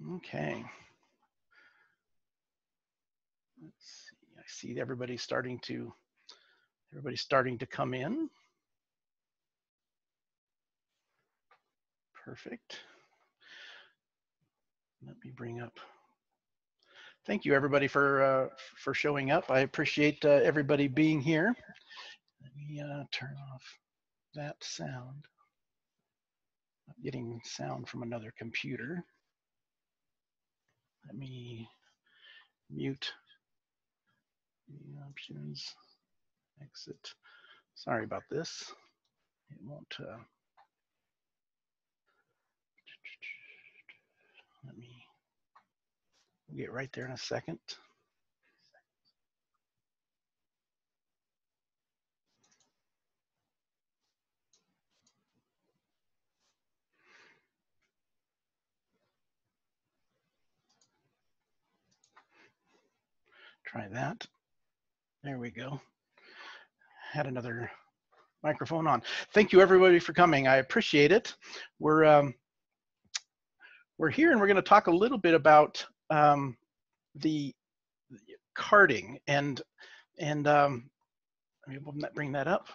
Okay. Let's see. I see everybody's starting to come in. Perfect. Let me bring up. Thank you, everybody, for showing up. I appreciate everybody being here. Let me turn off that sound. I'm getting sound from another computer. Let me mute the options. Exit. Sorry about this. It won't. Let me get right there in a second. Try that. There we go. Had another microphone on. Thank you, everybody, for coming. I appreciate it. We're here, and we're going to talk a little bit about the karting and let me bring that up.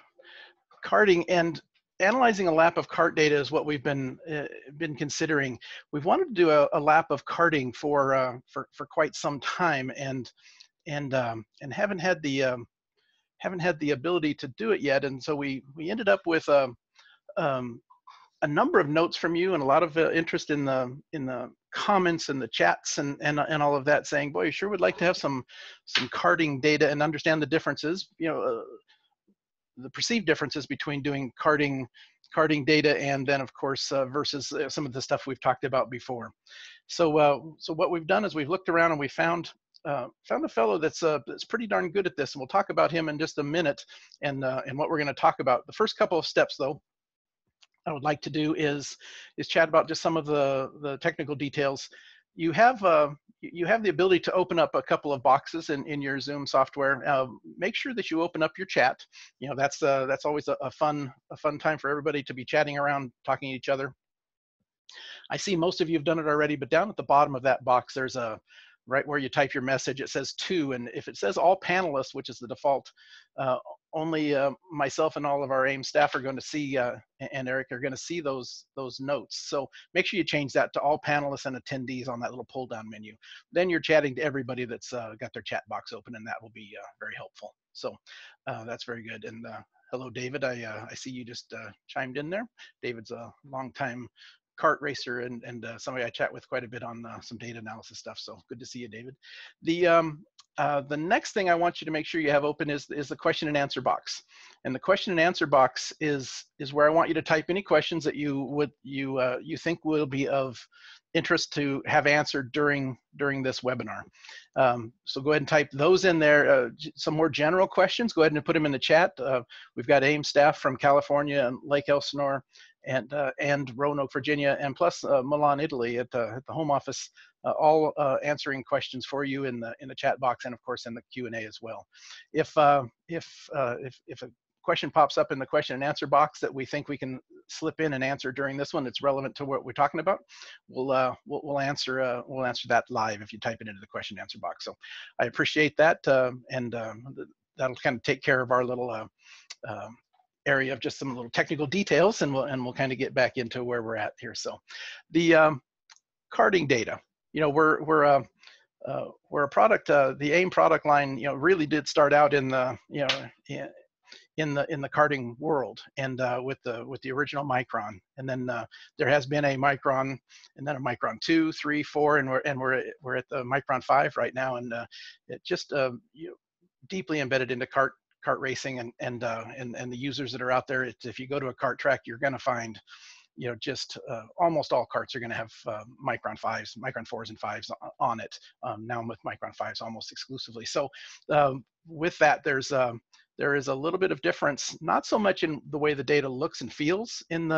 Karting and analyzing a lap of kart data is what we've been considering. We've wanted to do a lap of karting for quite some time, and haven't had the ability to do it yet. And so we ended up with a number of notes from you and a lot of interest in the comments and the chats and all of that, saying, boy, you sure would like to have some karting data and understand the differences, the perceived differences between doing karting data and then, of course, versus some of the stuff we've talked about before. So what we've done is we've looked around and we found a fellow that's pretty darn good at this, and we'll talk about him in just a minute and what we're going to talk about. The first couple of steps, though, I would like to do is chat about just some of the technical details. You have the ability to open up a couple of boxes in your Zoom software. Make sure that you open up your chat. That's always a fun time for everybody to be chatting around, talking to each other. I see most of you have done it already, but down at the bottom of that box, there's right where you type your message, it says "to," and if it says "all panelists," which is the default, only myself and all of our AIM staff are going to see, and Eric are going to see those notes. So make sure you change that to all panelists and attendees on that little pull-down menu. Then you're chatting to everybody that's got their chat box open, and that will be very helpful. So that's very good. And hello, David. I see you just chimed in there. David's a longtime kart racer and somebody I chat with quite a bit on some data analysis stuff. So good to see you, David. The next thing I want you to make sure you have open is the question and answer box. And the question and answer box is where I want you to type any questions that you think will be of interest to have answered during this webinar. So go ahead and type those in there. Some more general questions, go ahead and put them in the chat. We've got AIM staff from California and Lake Elsinore and Roanoke, Virginia, and plus Milan, Italy, at the home office, all answering questions for you in the chat box and of course in the Q&A as well. If a question pops up in the question and answer box that we think we can slip in and answer during this one, it's relevant to what we're talking about, we'll answer that live if you type it into the question and answer box. So I appreciate that, and that'll kind of take care of our little area of just some little technical details, and we'll kind of get back into where we're at here. So the karting data, we're a product, the AIM product line, really did start out in the in the karting world, and with the original Micron, and then there has been a Micron, and then a Micron 2, 3, 4, and we're at the Micron 5 right now, and it just deeply embedded into kart racing and the users that are out there. If you go to a kart track, you're going to find, just almost all karts are going to have Micron 5s, Micron 4s and 5s on it. Now with Micron 5s almost exclusively. So with that, there is a little bit of difference, not so much in the way the data looks and feels in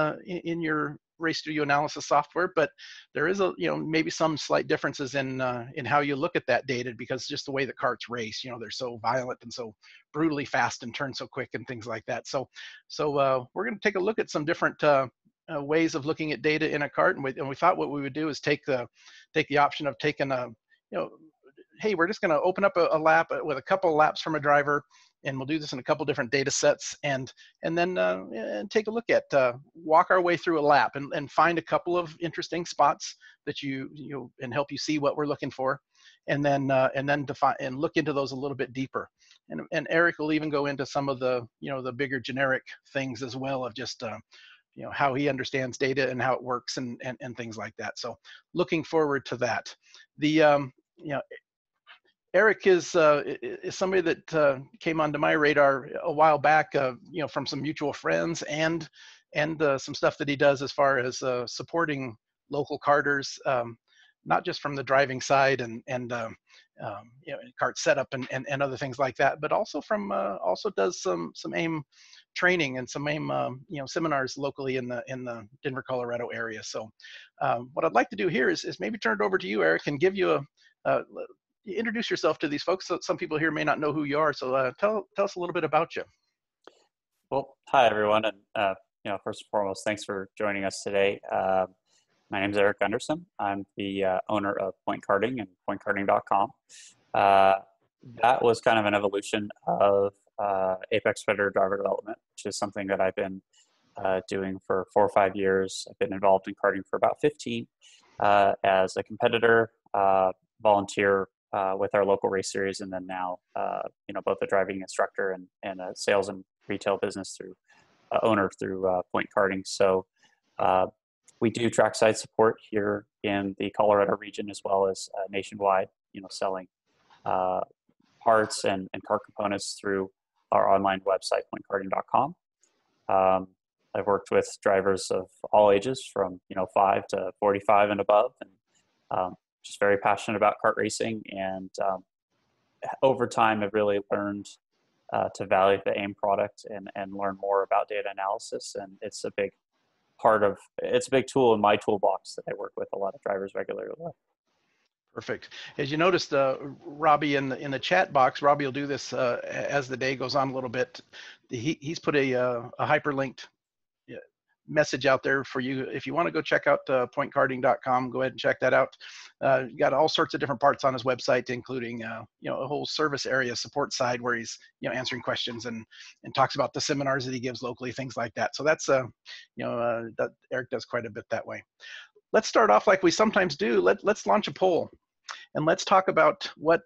your Race Studio analysis software, but there is maybe some slight differences in how you look at that data, because just the way the karts race, they're so violent and so brutally fast and turn so quick and things like that. So we're going to take a look at some different ways of looking at data in a cart, and we thought what we would do is take the option of taking a, hey, we're just going to open up a lap with a couple of laps from a driver, and we'll do this in a couple different data sets, and then take a look at, walk our way through a lap and find a couple of interesting spots that and help you see what we're looking for, and then define and look into those a little bit deeper. And Eric will even go into some of the, the bigger generic things as well, of just how he understands data and how it works, and things like that. So looking forward to that. The Eric is somebody that came onto my radar a while back, from some mutual friends, and some stuff that he does as far as supporting local karters, not just from the driving side and kart setup and other things like that, but also also does some AIM training and some AIM seminars locally in the Denver, Colorado area. So what I'd like to do here is maybe turn it over to you, Eric, and give you introduce yourself to these folks. So some people here may not know who you are. So tell us a little bit about you. Well, hi everyone, and first and foremost, thanks for joining us today. My name is Eric Gunderson. I'm the owner of Point Karting and pointkarting.com. That was kind of an evolution of Apex Predator driver development, which is something that I've been doing for 4 or 5 years. I've been involved in karting for about 15 as a competitor, volunteer with our local race series, and then now, both a driving instructor and a sales and retail business through owner through Point Karting. So we do trackside support here in the Colorado region, as well as nationwide, selling parts and kart components through our online website, pointkarting.com. I've worked with drivers of all ages, from 5 to 45 and above, and just very passionate about kart racing. And over time, I've really learned to value the AIM product and learn more about data analysis. And it's a big tool in my toolbox that I work with a lot of drivers regularly. Perfect. As you noticed, Robbie in the chat box, Robbie will do this as the day goes on a little bit. He's put a hyperlinked message out there for you. If you want to go check out pointkarting.com, go ahead and check that out. Got all sorts of different parts on his website, including a whole service area support side where he's answering questions and talks about the seminars that he gives locally, things like that. So that's that Eric does quite a bit that way. Let's start off like we sometimes do. Let's launch a poll, and let's talk about what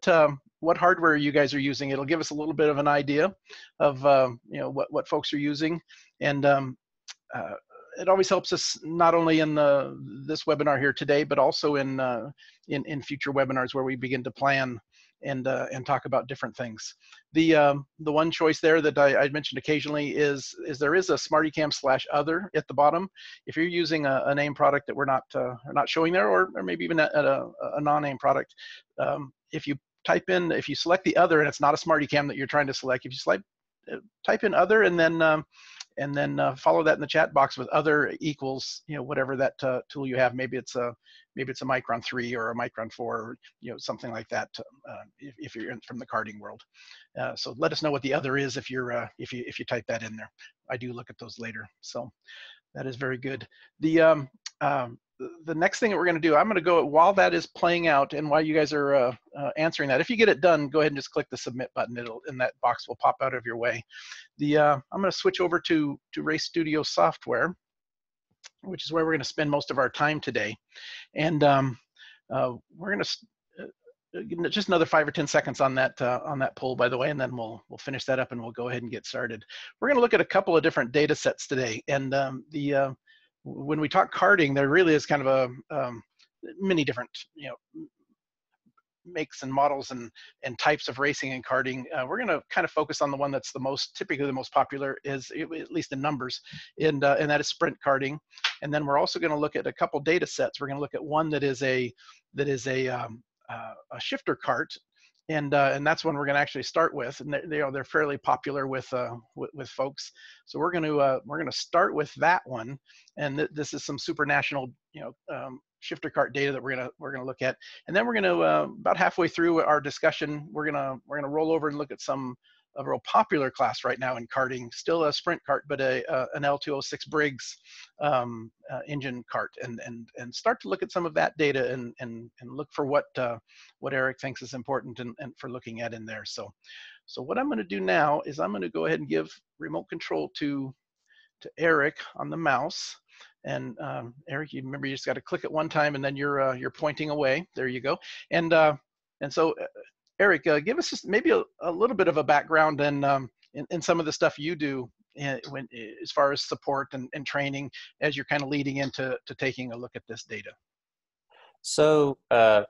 hardware you guys are using. It'll give us a little bit of an idea of what folks are using, and it always helps us not only in this webinar here today, but also in future webinars where we begin to plan and talk about different things. The one choice there that I mentioned occasionally is there is a SmartyCam/other at the bottom. If you're using a AIM product that we're not showing there, or maybe even a non-AIM product, if you select the other and it's not a SmartyCam that you're trying to select, if you type in other and then follow that in the chat box with other equals, whatever that tool you have. Maybe it's a Micron 3 or a Micron 4, or, something like that. If you're from the karting world, so let us know what the other is if you type that in there. I do look at those later, so that is very good. The next thing that we're going to do, I'm going to go while that is playing out and while you guys are answering that. If you get it done, go ahead and just click the submit button. And that box will pop out of your way. I'm going to switch over to Race Studio software, which is where we're going to spend most of our time today. And we're going to just another 5 or 10 seconds on that poll, by the way, and then we'll finish that up and we'll go ahead and get started. We're going to look at a couple of different data sets today, and when we talk karting, there really is kind of many different makes and models and types of racing and karting. We're going to kind of focus on the one that's typically the most popular, is at least in numbers, and that is sprint karting. And then we're also going to look at a couple data sets. We're going to look at one that is a shifter kart, and that's one we're going to actually start with, and they're fairly popular with folks. So we're going to start with that one, and this is some super national shifter kart data that we're going to look at, and then we're going to about halfway through our discussion, we're going to roll over and look at some a real popular class right now in karting, still a sprint kart, but an L206 Briggs engine kart, and start to look at some of that data and look for what Eric thinks is important and for looking at in there. So what I'm going to do now is I'm going to go ahead and give remote control to Eric on the mouse. And Eric, you remember you just got to click it one time, and then you're pointing away. There you go. And so Eric, give us just maybe a little bit of a background in some of the stuff you do as far as support and training as you're kind of leading into taking a look at this data. So, I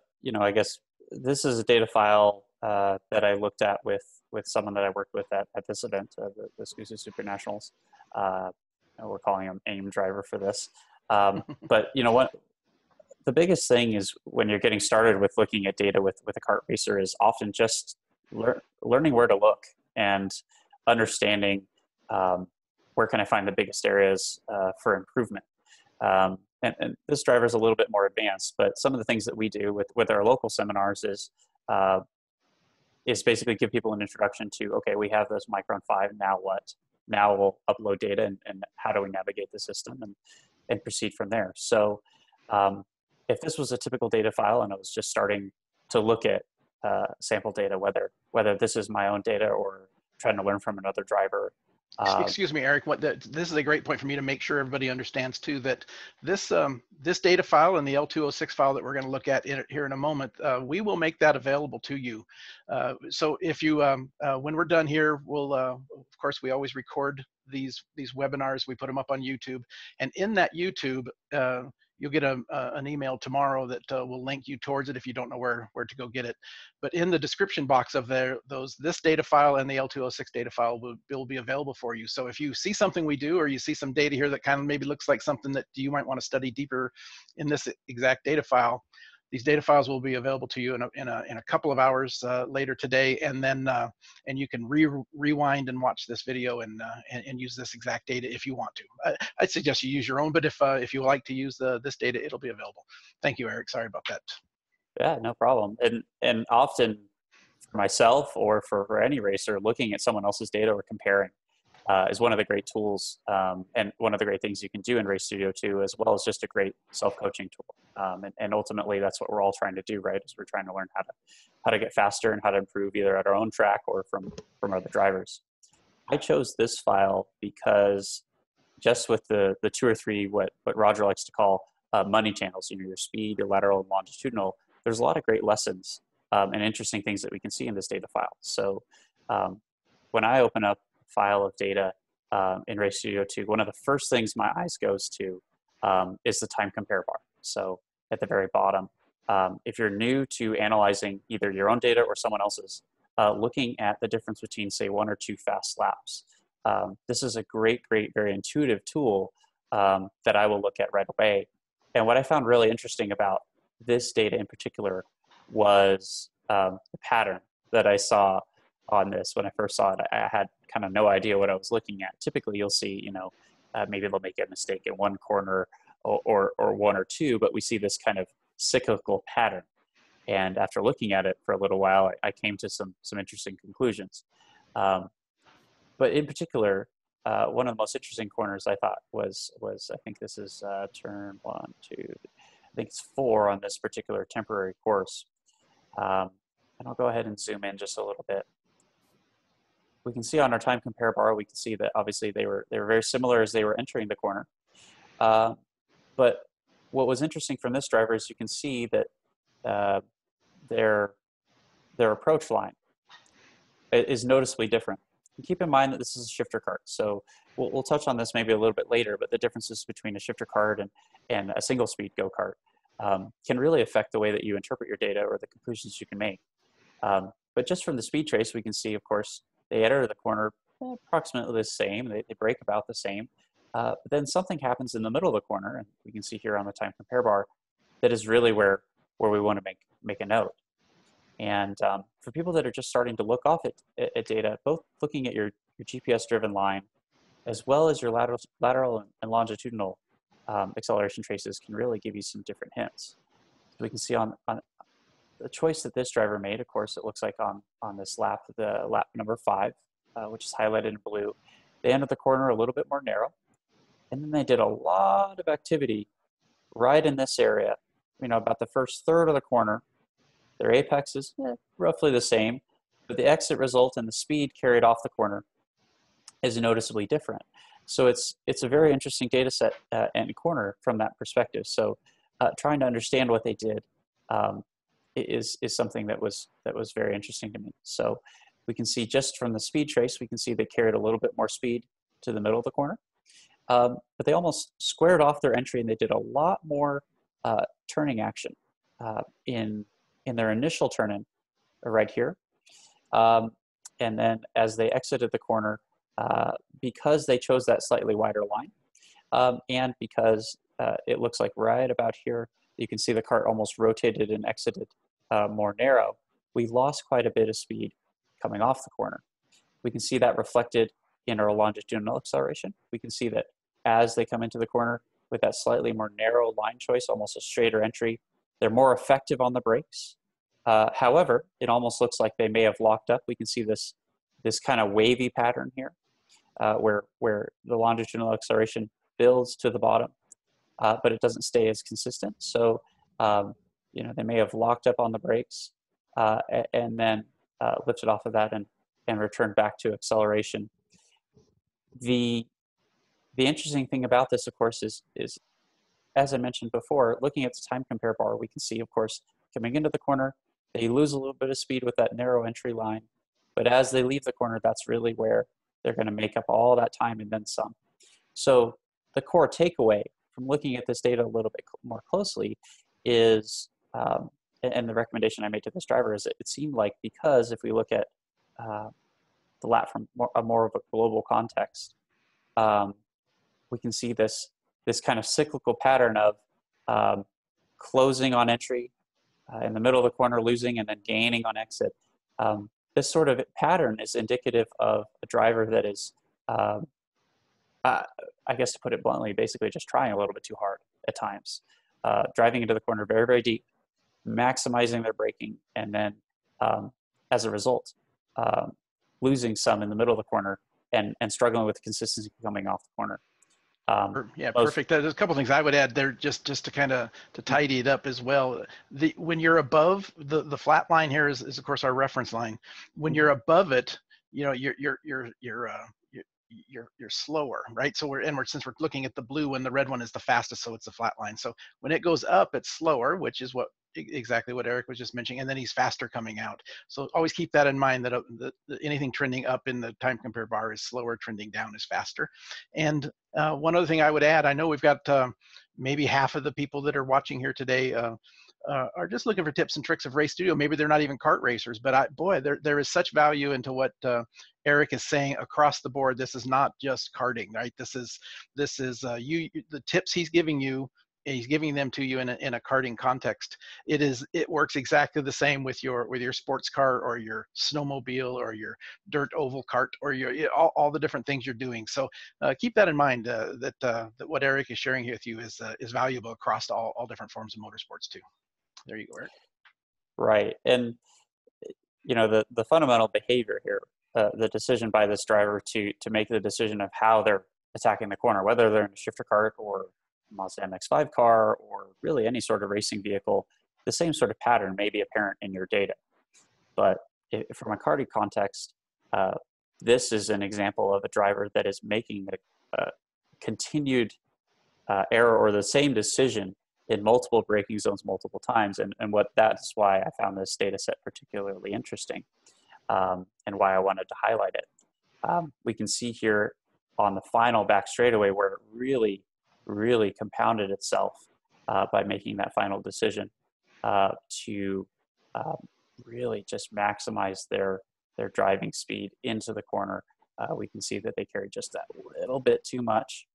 guess this is a data file that I looked at with someone that I worked with at this event, the SCUSA Super Nationals. We're calling him AIM driver for this. But what the biggest thing is when you're getting started with looking at data with a kart racer is often just learning where to look and understanding where can I find the biggest areas for improvement. And this driver is a little bit more advanced, but some of the things that we do with our local seminars is basically give people an introduction to, okay, we have this Micron 5, now what? Now we'll upload data and how do we navigate the system and proceed from there. So if this was a typical data file and I was just starting to look at sample data, whether this is my own data or trying to learn from another driver. Excuse me, Eric. This is a great point for me to make sure everybody understands too that this data file and the L206 file that we're going to look at here in a moment, we will make that available to you. So if you, when we're done here, we'll of course we always record these webinars. We put them up on YouTube, and in that YouTube, you'll get an email tomorrow that will link you towards it if you don't know where to go get it. But in the description box of this data file and the L206 data file will be available for you. So if you see something we do, or you see some data here that kind of maybe looks like something that you might want to study deeper in this exact data file, these data files will be available to you in a couple of hours later today, and then and you can rewind and watch this video and use this exact data if you want to. I'd suggest you use your own, but if you like to use this data, it'll be available. Thank you, Eric. Sorry about that. Yeah, no problem. And often for myself or for any racer, looking at someone else's data or comparing is one of the great tools and one of the great things you can do in Race Studio 2, as well as just a great self-coaching tool. And ultimately, that's what we're all trying to do, right? Is we're trying to learn how to get faster and how to improve either at our own track or from other drivers. I chose this file because just with the 2 or 3 what Roger likes to call money channels, your speed, your lateral, and longitudinal, there's a lot of great lessons and interesting things that we can see in this data file. So when I open up file of data in Race Studio 2, one of the first things my eyes goes to is the time compare bar. So at the very bottom, if you're new to analyzing either your own data or someone else's, looking at the difference between, say, 1 or 2 fast laps, this is a great, very intuitive tool that I will look at right away. And what I found really interesting about this data in particular was the pattern that I saw on this. When I first saw it, I had kind of no idea what I was looking at. Typically, you'll see, maybe they'll make a mistake in one corner or 1 or 2, but we see this kind of cyclical pattern. And after looking at it for a little while, I came to some interesting conclusions. But in particular, one of the most interesting corners I thought was I think this is turn 1, 2, I think it's 4 on this particular temporary course. And I'll go ahead and zoom in just a little bit. We can see on our time compare bar, we can see that obviously they were very similar as they were entering the corner. But what was interesting from this driver is you can see that their approach line is noticeably different. And keep in mind that this is a shifter kart, so we'll touch on this maybe a little bit later, but the differences between a shifter kart and a single speed go-kart can really affect the way that you interpret your data or the conclusions you can make. But just from the speed trace, we can see, of course, they enter the corner approximately the same. They break about the same. But then something happens in the middle of the corner, and we can see here on the time compare bar, that is really where we want to make a note. And for people that are just starting to look off at data, both looking at your GPS-driven line, as well as your lateral and longitudinal acceleration traces can really give you some different hints. So we can see on the choice that this driver made, of course, it looks like on this lap, the lap number 5, which is highlighted in blue. They entered the corner a little bit more narrow, and then they did a lot of activity right in this area. About the first third of the corner, their apex is roughly the same, but the exit result and the speed carried off the corner is noticeably different. So it's a very interesting data set and corner from that perspective. So trying to understand what they did is something that was very interesting to me. So we can see just from the speed trace, we can see they carried a little bit more speed to the middle of the corner, but they almost squared off their entry, and they did a lot more turning action in their initial turn-in right here. And then as they exited the corner, because they chose that slightly wider line, and because it looks like right about here, you can see the cart almost rotated and exited more narrow, we lost quite a bit of speed coming off the corner. We can see that reflected in our longitudinal acceleration. We can see that as they come into the corner with that slightly more narrow line choice, almost a straighter entry, they're more effective on the brakes. However, it almost looks like they may have locked up. We can see this kind of wavy pattern here, where the longitudinal acceleration builds to the bottom, but it doesn't stay as consistent. So, they may have locked up on the brakes and then lifted off of that and returned back to acceleration. The interesting thing about this, of course, is as I mentioned before, looking at the time compare bar, we can see, of course, coming into the corner, they lose a little bit of speed with that narrow entry line, but as they leave the corner, that's really where they're going to make up all that time and then some. So the core takeaway from looking at this data a little bit more closely is, and the recommendation I made to this driver is that it seemed like, because if we look at the lap from more of a global context, we can see this kind of cyclical pattern of closing on entry, in the middle of the corner, losing, and then gaining on exit. This sort of pattern is indicative of a driver that is, I guess to put it bluntly, basically just trying a little bit too hard at times, driving into the corner very, very deep, maximizing their braking, and then as a result, losing some in the middle of the corner and struggling with consistency coming off the corner. Yeah, perfect. There's a couple things I would add there, just to kind of to tidy it up as well. When you're above the flat line here is of course our reference line. When you're above it, you're slower, right? So since we're looking at the blue, and the red one is the fastest, so it's the flat line. So when it goes up, it's slower, which is exactly what Eric was just mentioning, and then he's faster coming out. So always keep that in mind, that anything trending up in the time compare bar is slower, trending down is faster. And one other thing I would add, I know we've got maybe half of the people that are watching here today are just looking for tips and tricks of Race Studio. Maybe they're not even kart racers, but there is such value into what Eric is saying across the board. This is not just karting, right? This is the tips he's giving you. He's giving them to you in a karting context. It works exactly the same with your sports car or your snowmobile or your dirt oval kart or all the different things you're doing. So keep that in mind, that what Eric is sharing here with you is valuable across all different forms of motorsports too. There you go, Eric. Right, and the fundamental behavior here, the decision by this driver to make the decision of how they're attacking the corner, whether they're in a shifter kart or Mazda MX-5 car or really any sort of racing vehicle, the same sort of pattern may be apparent in your data. But from a karting context, this is an example of a driver that is making a continued error or the same decision in multiple braking zones multiple times. And that's why I found this data set particularly interesting, and why I wanted to highlight it. We can see here on the final back straightaway where it really compounded itself by making that final decision to really just maximize their driving speed into the corner. We can see that they carried just that little bit too much.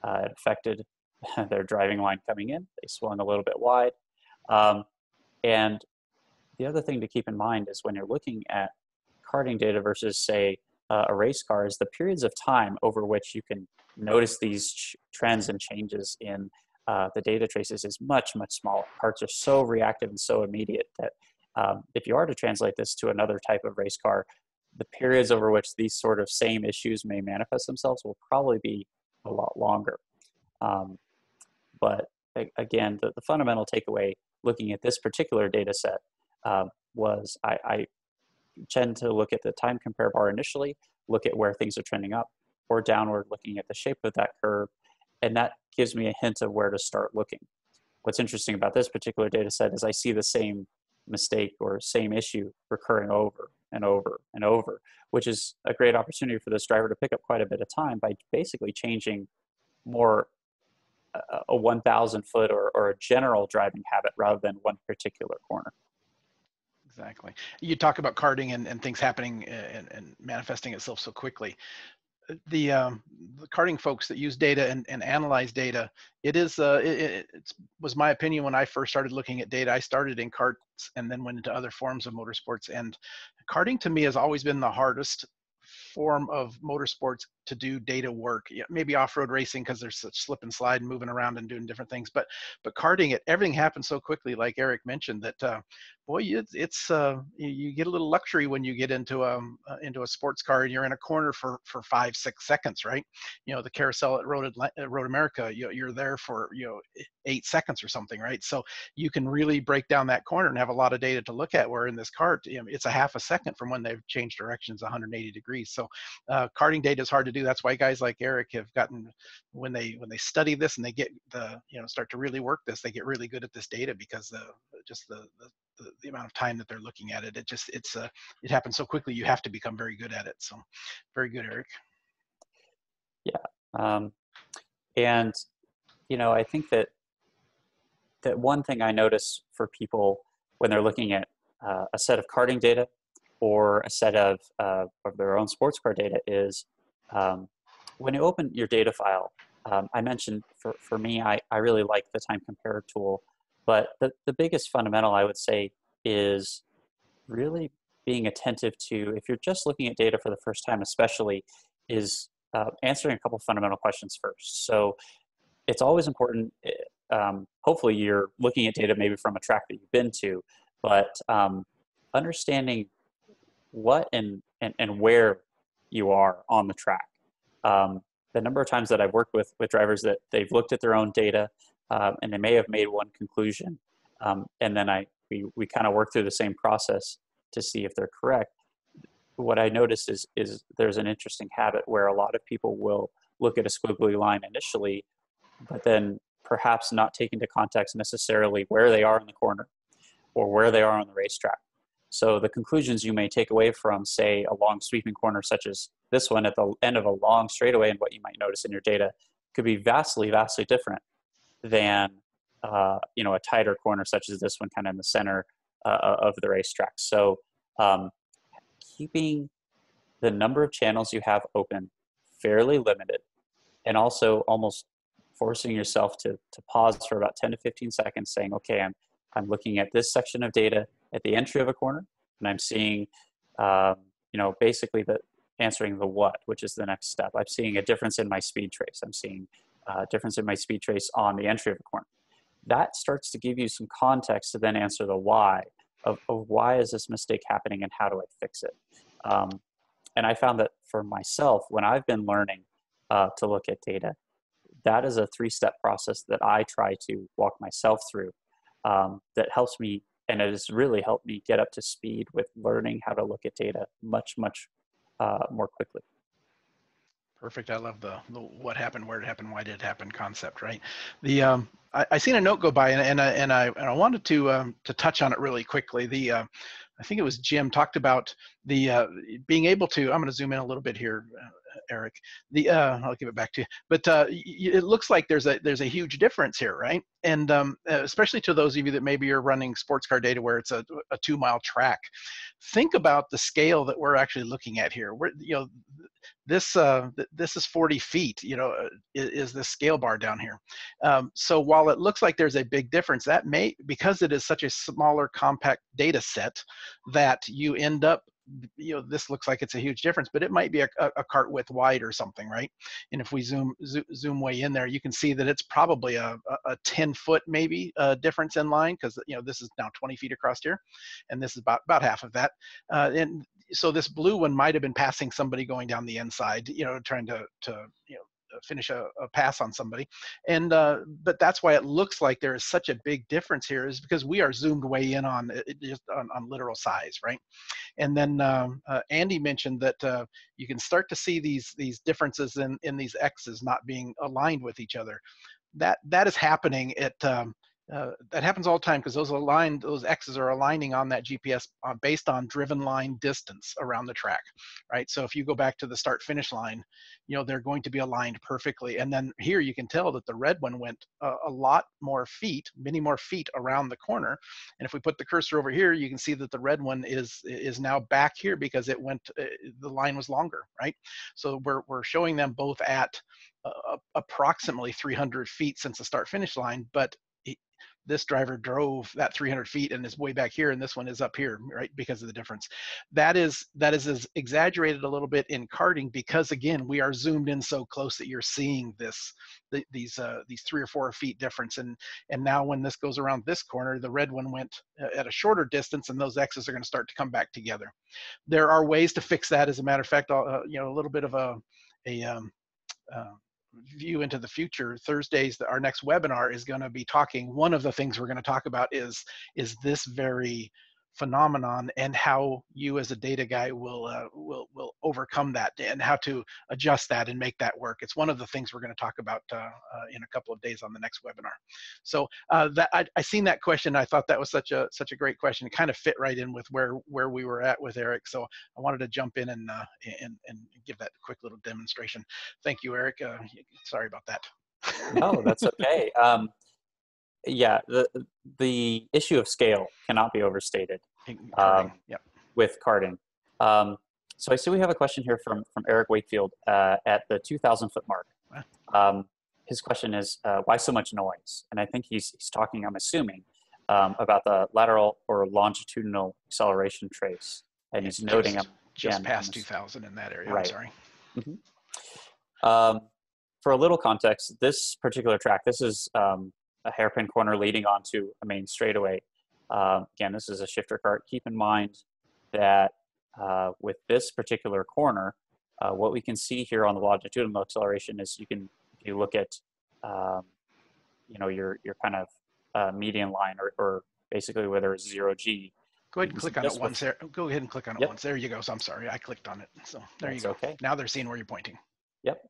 It affected their driving line coming in. They swung a little bit wide. And the other thing to keep in mind is when you're looking at karting data versus, say, a race car, is the periods of time over which you can notice these trends and changes in the data traces is much, much smaller. Karts are so reactive and so immediate that if you are to translate this to another type of race car, the periods over which these sort of same issues may manifest themselves will probably be a lot longer. But again, the fundamental takeaway looking at this particular data set was I tend to look at the time compare bar initially, look at where things are trending up or downward, looking at the shape of that curve, and that gives me a hint of where to start looking. What's interesting about this particular data set is I see the same mistake or same issue recurring over and over and over, which is a great opportunity for this driver to pick up quite a bit of time by basically changing more a 1,000 foot or a general driving habit rather than one particular corner. Exactly. You talk about karting and things happening and manifesting itself so quickly. The karting folks that use data and analyze data, it was my opinion when I first started looking at data. I started in karts and then went into other forms of motorsports. And karting to me has always been the hardest form of motorsports to do data work. Yeah, maybe off-road racing because there's such slip and slide and moving around and doing different things. But karting, everything happens so quickly, like Eric mentioned, that boy, it's you get a little luxury when you get into a sports car and you're in a corner for 5-6 seconds, right? You know, the carousel at Road America, you're there for 8 seconds or something, right? So you can really break down that corner and have a lot of data to look at. Where in this kart, it's a half a second from when they've changed directions 180 degrees. So karting data is hard to do. That's why guys like Eric have gotten, when they study this and they get start to really work this, they get really good at this data because just the amount of time that they're looking at it. It happens so quickly. You have to become very good at it. So very good, Eric. Yeah. And, I think that one thing I notice for people when they're looking at a set of karting data or a set of their own sports car data is when you open your data file, I mentioned for me, I really like the time compare tool, but the biggest fundamental I would say is really being attentive to, if you're just looking at data for the first time especially, is answering a couple fundamental questions first. So it's always important, hopefully you're looking at data maybe from a track that you've been to, but understanding what and where you are on the track. The number of times that I've worked with drivers that they've looked at their own data and they may have made one conclusion, and then we kind of work through the same process to see if they're correct. What I noticed is there's an interesting habit where a lot of people will look at a squiggly line initially, but then perhaps not take into context necessarily where they are in the corner or where they are on the racetrack. So the conclusions you may take away from, say, a long sweeping corner such as this one at the end of a long straightaway, and what you might notice in your data could be vastly, vastly different than a tighter corner such as this one, kind of in the center of the racetrack. So keeping the number of channels you have open fairly limited, and also almost forcing yourself to pause for about 10 to 15 seconds, saying, okay, I'm looking at this section of data at the entry of a corner, and I'm seeing, basically answering the what, which is the next step. I'm seeing a difference in my speed trace. I'm seeing a difference in my speed trace on the entry of a corner. That starts to give you some context to then answer the why of why is this mistake happening and how do I fix it? And I found that for myself, when I've been learning to look at data, that is a 3-step process that I try to walk myself through that helps me, and it has really helped me get up to speed with learning how to look at data much, much more quickly. Perfect. I love the what happened, where it happened, why did it happen concept, right? I seen a note go by and I wanted to touch on it really quickly. I think it was Jim talked about the being able to. I'm going to zoom in a little bit here, Eric. I'll give it back to you. But it looks like there's a huge difference here, right? And especially to those of you that maybe are running sports car data where it's a 2-mile track. Think about the scale that we're actually looking at here. This is 40 feet. Is the scale bar down here? So while it looks like there's a big difference, that may, because it is such a smaller, compact data set, that you end up, this looks like it's a huge difference, but it might be a cart width wide or something, right? And if we zoom way in there, you can see that it's probably a 10-foot maybe difference in line, because this is now 20 feet across here, and this is about half of that. And so this blue one might have been passing somebody going down the inside, trying to finish a pass on somebody. And but that's why it looks like there is such a big difference here, is because we are zoomed way in on it, just on literal size, right? And then Andy mentioned that you can start to see these differences in these X's not being aligned with each other. That is happening at that happens all the time, because those X's are aligning on that GPS based on driven line distance around the track, right? So if you go back to the start finish line, they're going to be aligned perfectly. And then here you can tell that the red one went a lot more feet, many more feet around the corner. And if we put the cursor over here, you can see that the red one is now back here because it went, the line was longer, right? So we're showing them both at approximately 300 feet since the start finish line, but this driver drove that 300 feet and is way back here, and this one is up here, right? Because of the difference. That is exaggerated a little bit in karting, because again, we are zoomed in so close that you're seeing these 3 or 4 feet difference. And now when this goes around this corner, the red one went at a shorter distance, and those X's are going to start to come back together. There are ways to fix that. As a matter of fact, a little bit of a view into the future. Thursdays, our next webinar is going to be talking, one of the things we're going to talk about is this very phenomenon, and how you as a data guy will overcome that, and how to adjust that and make that work. It's one of the things we're going to talk about in a couple of days on the next webinar. So that I seen that question. I thought that was such a great question. It kind of fit right in with where we were at with Eric. So I wanted to jump in and give that quick little demonstration. Thank you, Eric. Sorry about that. No, that's okay. Yeah, the issue of scale cannot be overstated Yep. with karting. So I see we have a question here from Eric Wakefield at the 2,000 foot mark. His question is, why so much noise? And I think he's talking, I'm assuming, about the lateral or longitudinal acceleration trace. And he's noting just past 2,000 in that area. Right. I'm sorry. Mm-hmm. For a little context, this particular track, this is a hairpin corner leading onto a main straightaway. Again, this is a shifter kart. Keep in mind that with this particular corner, what we can see here on the longitudinal acceleration is if you look at your kind of median line, or basically where there is 0G. Go ahead and click on it once there. Go ahead and click on it once. There you go. So I'm sorry, I clicked on it. So there you go. Okay. Now they're seeing where you're pointing. Yep.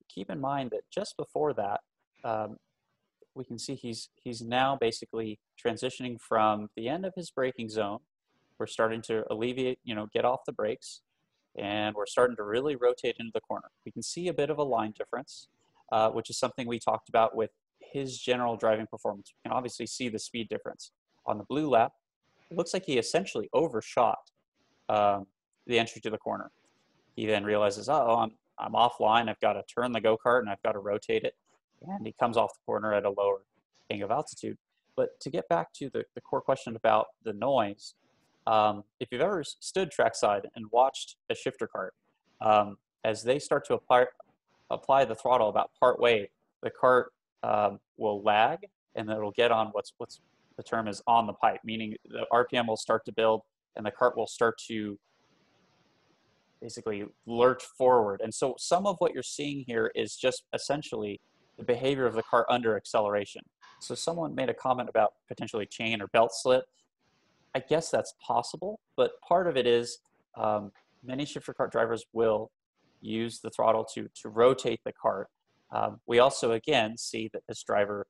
Keep in mind that just before that, we can see he's now basically transitioning from the end of his braking zone. We're starting to alleviate, get off the brakes, and we're starting to really rotate into the corner. We can see a bit of a line difference, which is something we talked about with his general driving performance. We can obviously see the speed difference. On the blue lap, it looks like he essentially overshot the entry to the corner. He then realizes, oh, I'm offline. I've got to turn the go-kart and I've got to rotate it. And he comes off the corner at a lower angle of altitude. But to get back to the core question about the noise, if you've ever stood trackside and watched a shifter kart, as they start to apply the throttle about part way, the kart will lag, and it'll get on what's the term is on the pipe, meaning the RPM will start to build and the kart will start to basically lurch forward. And so some of what you're seeing here is just essentially the behavior of the kart under acceleration. So someone made a comment about potentially chain or belt slip. I guess that's possible, but part of it is many shifter kart drivers will use the throttle to rotate the kart. We also, again, see that this driver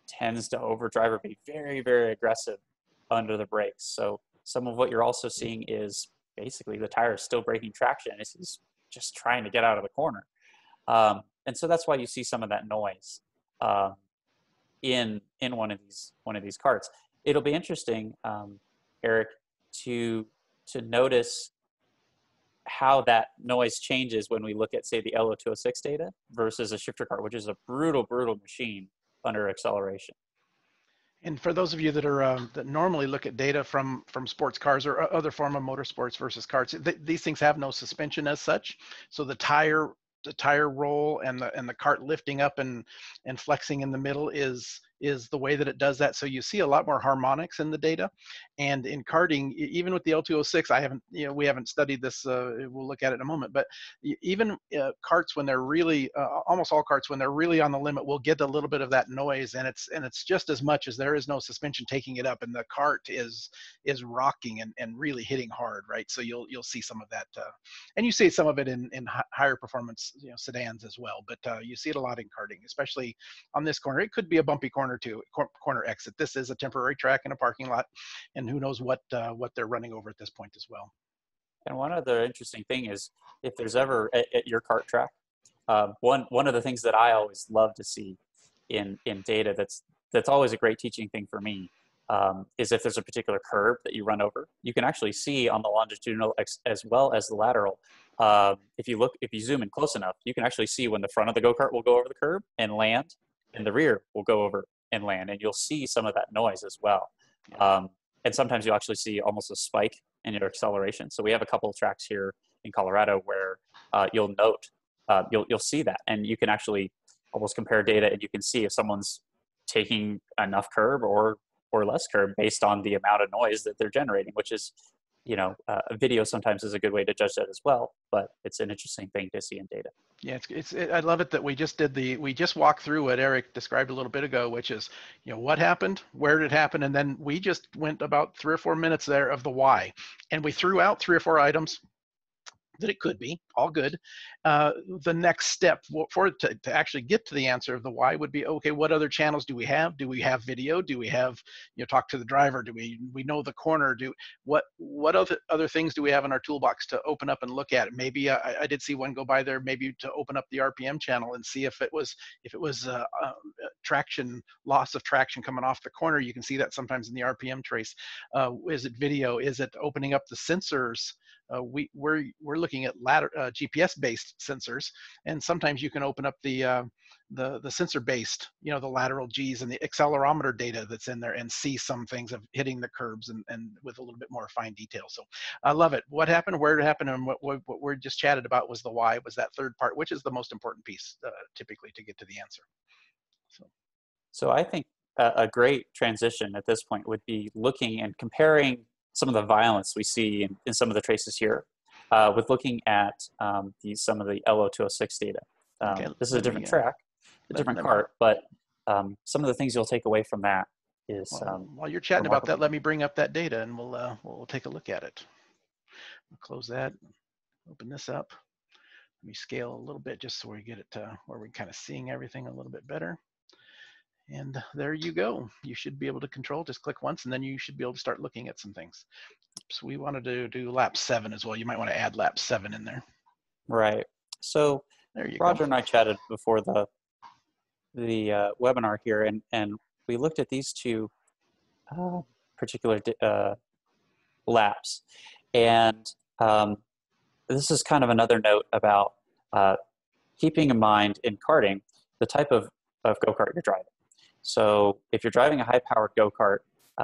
tends to overdrive or be very, very aggressive under the brakes. So some of what you're also seeing is basically the tire is still breaking traction. He's just trying to get out of the corner. And so that's why you see some of that noise in one of these karts. It'll be interesting, Eric, to notice how that noise changes when we look at, say, the L206 data versus a shifter kart, which is a brutal machine under acceleration. And for those of you that are that normally look at data from sports cars or other form of motorsports versus karts, these things have no suspension as such. So the tire roll and the kart lifting up and flexing in the middle is is the way that it does that. So you see a lot more harmonics in the data. And in karting, even with the L206, I haven't, we haven't studied this. We'll look at it in a moment. But even karts, when they're really, almost all karts, when they're really on the limit, will get a little bit of that noise, and it's just as much as there is no suspension taking it up, and the kart is rocking and really hitting hard, right? So you'll see some of that, and you see some of it in higher performance sedans as well. But you see it a lot in karting, especially on this corner. It could be a bumpy corner too, corner exit. This is a temporary track in a parking lot, and who knows what they're running over at this point as well. And one other interesting thing is, if there's ever at your kart track, one of the things that I always love to see in data that's always a great teaching thing for me, is if there's a particular curb that you run over, you can actually see on the longitudinal as well as the lateral. If you zoom in close enough, you can actually see when the front of the go-kart will go over the curb and land, and the rear will go over and land, and you'll see some of that noise as well. And sometimes you'll actually see almost a spike in your acceleration. So we have a couple of tracks here in Colorado where you'll see that, and you can actually almost compare data, and you can see if someone's taking enough curb or less curb based on the amount of noise that they're generating, which is, a video sometimes is a good way to judge that as well, but it's an interesting thing to see in data. Yeah, I love it that we just walked through what Eric described a little bit ago, which is, what happened, where did it happen, and then we just went about 3 or 4 minutes there of the why, and we threw out 3 or 4 items that it could be all good. The next step for it to actually get to the answer of the why would be, okay, what other channels do we have? Do we have video? Do we have, talk to the driver? Do we know the corner? What other things do we have in our toolbox to open up and look at? Maybe I did see one go by there, maybe to open up the RPM channel and see if it was traction, loss of traction coming off the corner. You can see that sometimes in the RPM trace. Is it video? Is it opening up the sensors? We're looking at GPS-based sensors, and sometimes you can open up the sensor-based, the lateral G's and the accelerometer data that's in there, and see some things of hitting the curbs and with a little bit more fine detail. So I love it. What happened, where it happened, and what we just chatted about was the why, was that third part, which is the most important piece typically to get to the answer. So I think a great transition at this point would be looking and comparing some of the violence we see in some of the traces here, with looking at some of the L206 data. Okay, this is a different track, a different kart, but some of the things you'll take away from that is. While you're chatting about that, let me bring up that data, and we'll take a look at it. We'll close that, open this up. Let me scale a little bit just so we get it to where we're kind of seeing everything a little bit better. And there you go. You should be able to control, just click once, and then you should be able to start looking at some things. So we wanted to do lap 7 as well. You might want to add lap 7 in there. Right. So there you Roger go. and I chatted before the webinar here, and we looked at these two particular laps. And this is kind of another note about keeping in mind in karting the type of go-kart you're driving. So if you're driving a high-powered go-kart,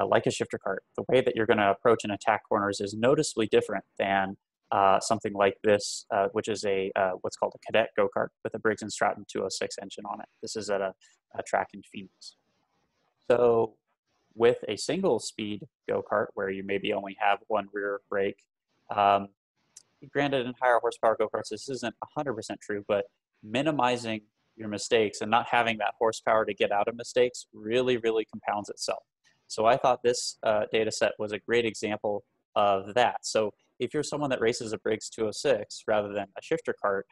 like a shifter kart, the way that you're going to approach and attack corners is noticeably different than something like this, which is what's called a cadet go-kart with a Briggs & Stratton 206 engine on it. This is at a track in Phoenix. So with a single-speed go-kart, where you maybe only have one rear brake, granted in higher horsepower go-karts, this isn't 100% true, but minimizing your mistakes and not having that horsepower to get out of mistakes really, really compounds itself. So I thought this data set was a great example of that. So if you're someone that races a Briggs 206 rather than a shifter kart,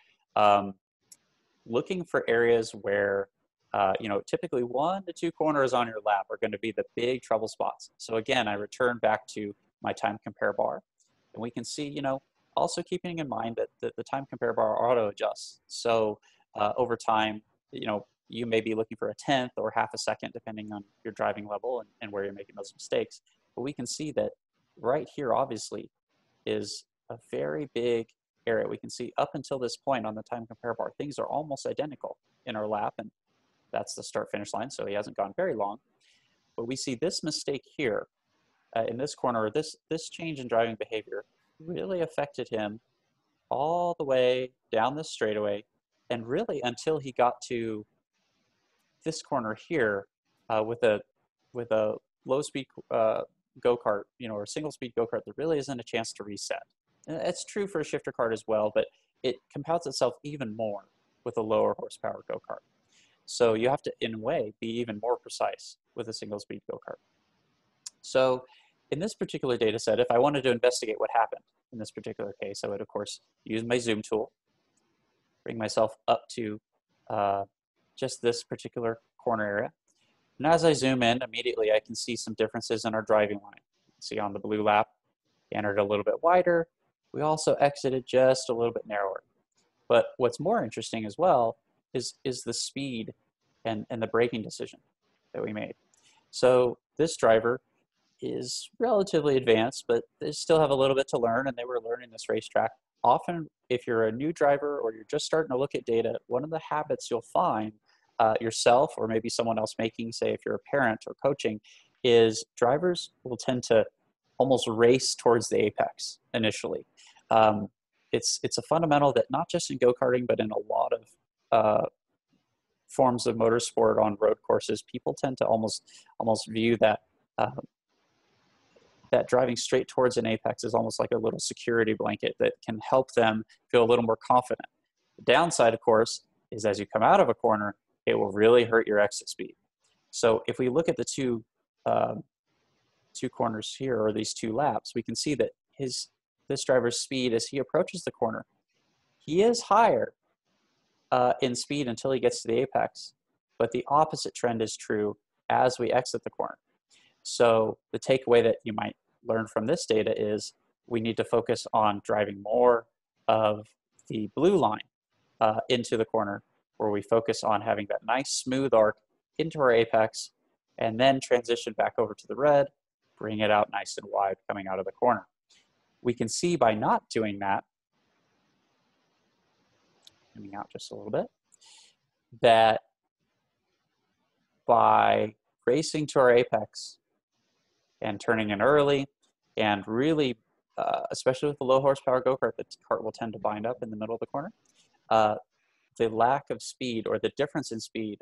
looking for areas where typically 1 to 2 corners on your lap are going to be the big trouble spots. So again, I return back to my time compare bar, and we can see, also keeping in mind that the time compare bar auto adjusts. So over time, you may be looking for a 1/10 or half a second, depending on your driving level and where you're making those mistakes. But we can see that right here, obviously, is a very big area. We can see up until this point on the time compare bar, things are almost identical in our lap, and that's the start-finish line, so he hasn't gone very long. But we see this mistake here in this corner, this change in driving behavior really affected him all the way down this straightaway, and really until he got to this corner here, with a low speed go-kart, or a single speed go-kart, there really isn't a chance to reset. And it's true for a shifter kart as well, but it compounds itself even more with a lower horsepower go-kart. So you have to, in a way, be even more precise with a single speed go-kart. So in this particular data set, if I wanted to investigate what happened in this particular case, I would, of course, use my zoom tool, bring myself up to just this particular corner area. And as I zoom in, immediately I can see some differences in our driving line. See on the blue lap, we entered a little bit wider. We also exited just a little bit narrower. But what's more interesting as well is the speed and the braking decision that we made. So this driver is relatively advanced, but they still have a little bit to learn, and they were learning this racetrack. Often, if you're a new driver or you're just starting to look at data, one of the habits you'll find yourself or maybe someone else making, say if you're a parent or coaching, is drivers will tend to almost race towards the apex initially. It's a fundamental that not just in go-karting, but in a lot of forms of motorsport on road courses, people tend to almost view that that driving straight towards an apex is almost like a little security blanket that can help them feel a little more confident. The downside, of course, is as you come out of a corner, it will really hurt your exit speed. So if we look at the two corners here, or these two laps, we can see that this driver's speed as he approaches the corner, he is higher in speed until he gets to the apex, but the opposite trend is true as we exit the corner. So the takeaway that you might learn from this data is we need to focus on driving more of the blue line into the corner, where we focus on having that nice smooth arc into our apex, and then transition back over to the red, bring it out nice and wide coming out of the corner. We can see by not doing that, coming out just a little bit, that by racing to our apex and turning in early, and really, especially with the low horsepower go-kart, the kart will tend to bind up in the middle of the corner. The lack of speed, or the difference in speed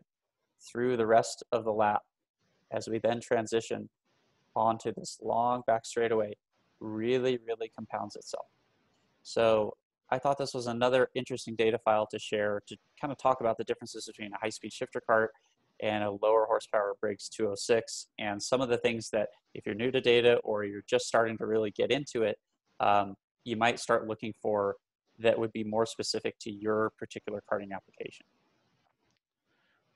through the rest of the lap as we then transition onto this long back straightaway really, really compounds itself. So I thought this was another interesting data file to share, to kind of talk about the differences between a high-speed shifter kart and a lower horsepower Briggs 206, and some of the things that if you're new to data or you're just starting to really get into it, you might start looking for that would be more specific to your particular karting application.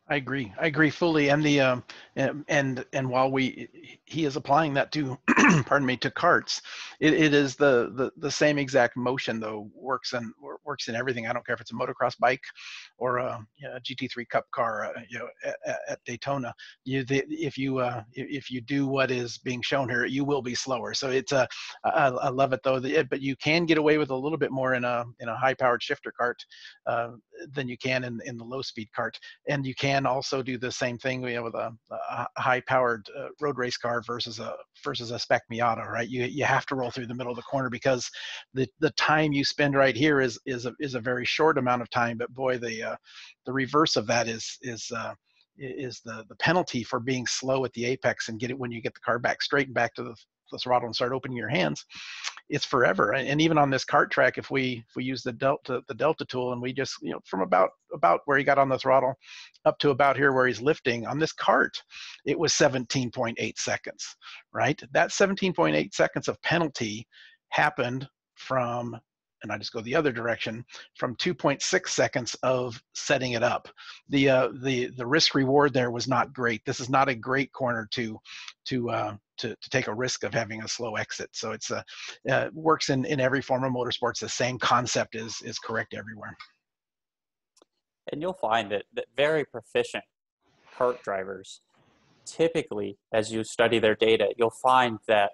I agree fully. And the and while he is applying that to pardon me, to karts, it is the same exact motion though works in everything. I don't care if it's a motocross bike or a GT3 Cup car at Daytona. If you do what is being shown here, you will be slower. So it's I love it though. But you can get away with a little bit more in a high powered shifter kart than you can in the low speed kart. And you can also do the same thing with a high-powered road race car versus a spec Miata, right? You have to roll through the middle of the corner because the time you spend right here is a very short amount of time. But boy, the reverse of that is the penalty for being slow at the apex and when you get the car back straight and back to the throttle and start opening your hands. It's forever. And even on this kart track, if we use the delta tool, and we just from about where he got on the throttle up to about here where he's lifting on this kart, it was 17.8 seconds, right? That 17.8 seconds of penalty happened from, and I just go the other direction, from 2.6 seconds of setting it up. The risk reward there was not great. This is not a great corner to take a risk of having a slow exit. So it's works in every form of motorsports. The same concept is correct everywhere. And you'll find that very proficient kart drivers, typically, as you study their data, you'll find that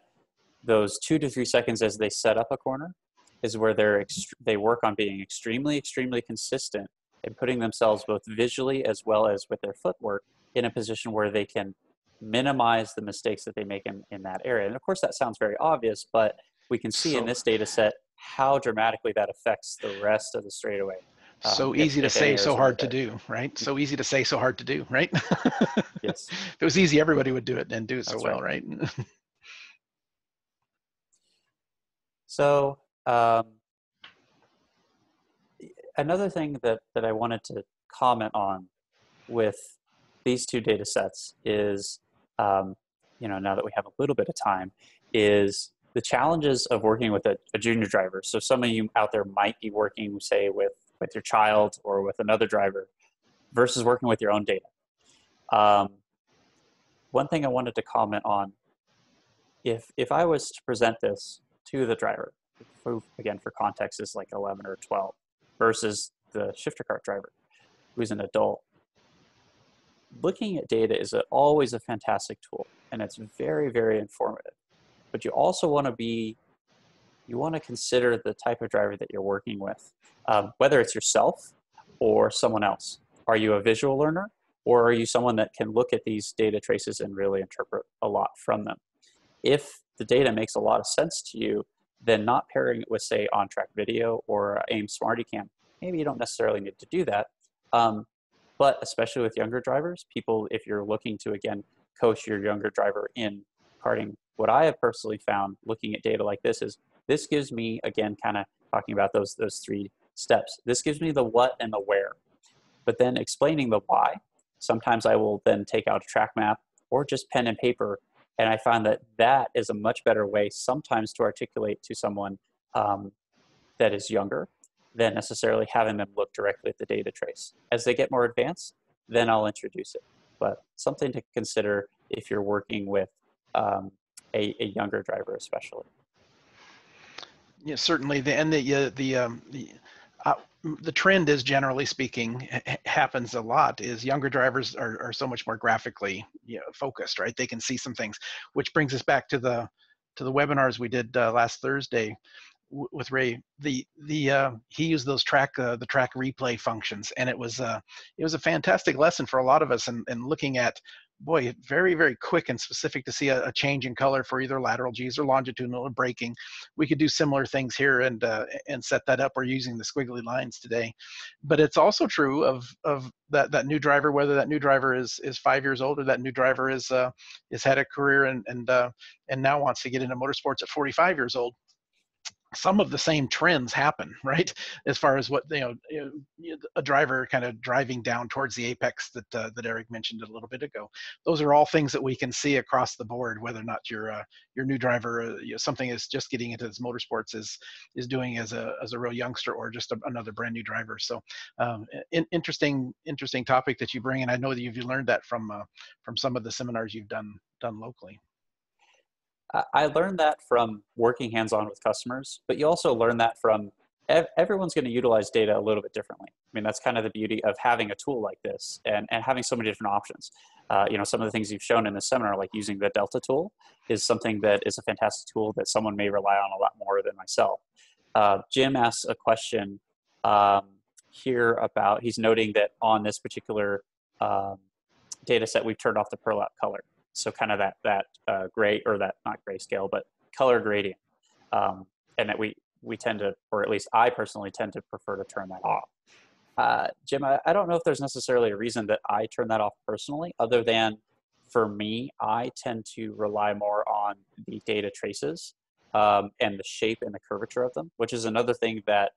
those 2 to 3 seconds as they set up a corner is where they work on being extremely consistent and putting themselves both visually as well as with their footwork in a position where they can minimize the mistakes that they make in that area. And of course, that sounds very obvious, but we can see in this data set how dramatically that affects the rest of the straightaway. So easy to if any say, so errors are made hard to there. do, right? So easy to say, so hard to do, right? Yes, If it was easy, everybody would do it and do it so that's well, right. right? So another thing that I wanted to comment on with these two data sets is, now that we have a little bit of time, is the challenges of working with a junior driver. So some of you out there might be working, say, with your child or with another driver versus working with your own data. One thing I wanted to comment on, if I was to present this to the driver, who, again, for context, is like 11 or 12, versus the shifter cart driver, who's an adult, looking at data is always a fantastic tool, and it's very, very informative. But you also want to consider the type of driver that you're working with, whether it's yourself or someone else. Are you a visual learner, or are you someone that can look at these data traces and really interpret a lot from them? If the data makes a lot of sense to you, then not pairing it with, say, on-track video or AIM SmartyCam, maybe you don't necessarily need to do that. But especially with younger drivers, if you're looking to, again, coach your younger driver in karting, what I have personally found looking at data like this is, this gives me, again, kind of talking about those three steps. This gives me the what and the where, but then explaining the why. Sometimes I will then take out a track map or just pen and paper, and I find that is a much better way sometimes to articulate to someone that is younger than necessarily having them look directly at the data trace. As they get more advanced, then I'll introduce it. But something to consider if you're working with a younger driver, especially. Yeah, certainly. The trend is, generally speaking, happens a lot, is younger drivers are so much more graphically focused, right? They can see some things, which brings us back to the webinars we did last Thursday with Ray. He used those the track replay functions, and it was a fantastic lesson for a lot of us, and looking at, boy, very, very quick and specific to see a change in color for either lateral G's or longitudinal or braking. We could do similar things here and set that up. We're using the squiggly lines today, but it's also true of that new driver, whether that new driver is 5 years old or that new driver is had a career and now wants to get into motorsports at 45 years old. Some of the same trends happen, right? As far as what a driver kind of driving down towards the apex that Eric mentioned a little bit ago. Those are all things that we can see across the board, whether or not your new driver, something is just getting into this motorsports is doing as a real youngster, or just another brand new driver. So interesting topic that you bring, and I know that you've learned that from some of the seminars you've done locally. I learned that from working hands-on with customers, but you also learn that from everyone's going to utilize data a little bit differently. I mean, that's kind of the beauty of having a tool like this and having so many different options. Some of the things you've shown in this seminar, like using the Delta tool, is something that is a fantastic tool that someone may rely on a lot more than myself. Jim asks a question here about, he's noting that on this particular data set, we've turned off the pearl-out color. So kind of that gray, or that, not grayscale, but color gradient. And that we tend to, or at least I personally tend to prefer to turn that off. Jim, I don't know if there's necessarily a reason that I turn that off personally, other than for me, I tend to rely more on the data traces and the shape and the curvature of them, which is another thing that